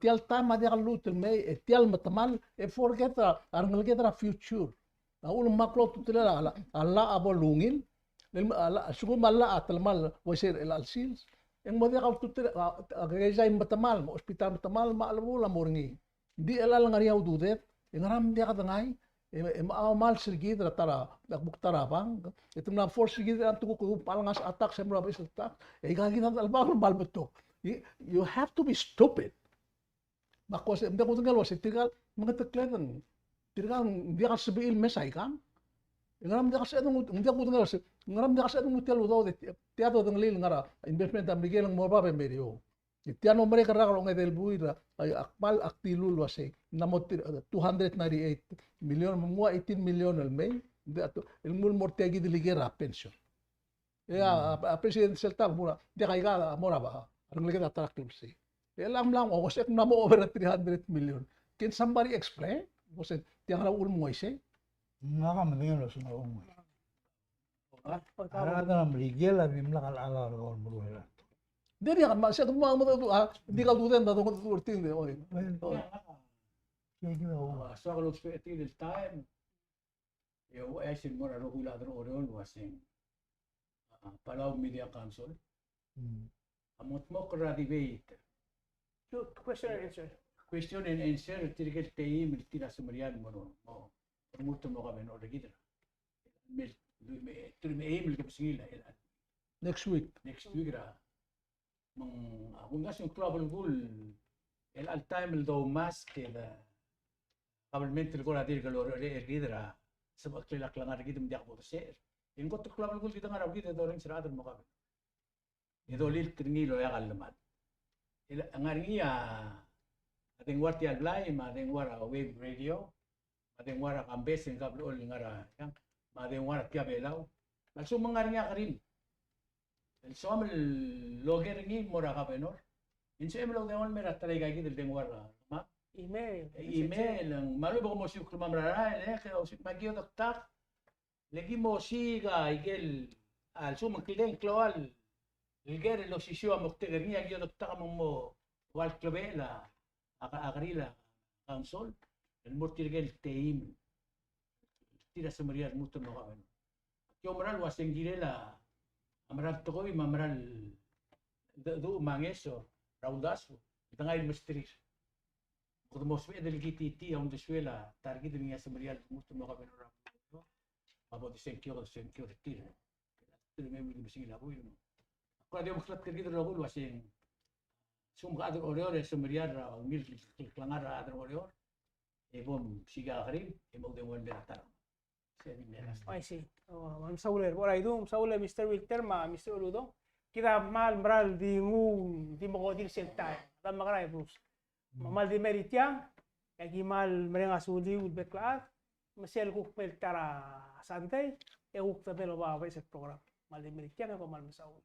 tial tama dia ka lut me tial matamal forget arngal get future na ul maklo tutela ala abolungin ala sugo mala atalmal wasir el alsils en mo dia ka tutela agay matamal hospital matamal maalbula morngi di elal ngariya ududet ngaram dia ka dangay mal sergid tara buktara bang itu na force sergid antu ko palangas attack sa mga is attack gagi na albal balbeto you have to be stupid bakos hindi ko tungal wasi tigal mga tekletan tigal hindi ka sabiil mesay kam ngaram dia kasi anong hindi ko tungal wasi ngaram dia kasi anong hotel udaw tiado ng lil ngara investment ang bigay ng mo ba medio Tiano mereka kalau nggak buira ay akmal aktilul wase namot 298 million mga 18 million al may ato ilmul mortegi diligera pension ya president selta mura dia kaya mura ba ang lagi attractive si elam lang o kasi namo over 300 million can somebody explain kasi tiang na ulmo ise nga ka madingan lo sa umo ara na mrigel bimla kal ala ro muro Dia kan masih tu mau di kaldutan da tunggu turtin de oi. So kalau seperti this time yo asin mo ro hula dro orol wasing Palau Media Council amot mo kra debate question and answer tirgel team tira sumarian mo no muto mo kami no regidra mil turme email ko sigila Next week ra kung yung global goal el al time el do mas que la governmental goal adir kalor regidra sebab kelak langar gitu menjak boto ser yung ko global goal kita ngaraw gitu do ring sirado mo kami ito lil trinilo ya kalmat el ngariya ating warti alblay ating wara wave radio ating wara kambes ng kablo ngara yang ating wara tiabelaw also mangariya ka rin So am logger ni mora ka penor. Inso emlo demon mera talaga gid del dengwar ma email ang malu ba mo si kumam rara ke o si magio doktak legi mo si ga igel al sum kliden kloal ilger lo si shua mokteger ni agio doktak mo wal klobela akarila council el mortirgel team tira sumariar muto no ka. Yo moral waseng girela Amaral tokoy mamaral do mangeso raudaso itangay mistris como se del GTT a donde suela target de mi asambleal mucho no cabe no abo de sen kyo de tiro pero me mi sin la builo cuando yo me target de lo builo así sum gado oreore asambleal ra mil clangar a adro oreor e bom siga gril e mo de buen beratar se dineras I see. Mam sauler. Boray dum sauler Mr. Wilter ma Mr. Uludo. Kita mal mral di ngun di mo dir sentai. Tam magray bus. Mal di meritiang. Lagi mal merenga suli ul beklat. Masel kuk pel tara santai. E kuk tabelo ba ba program. Mal di meritiang ko mal masaul.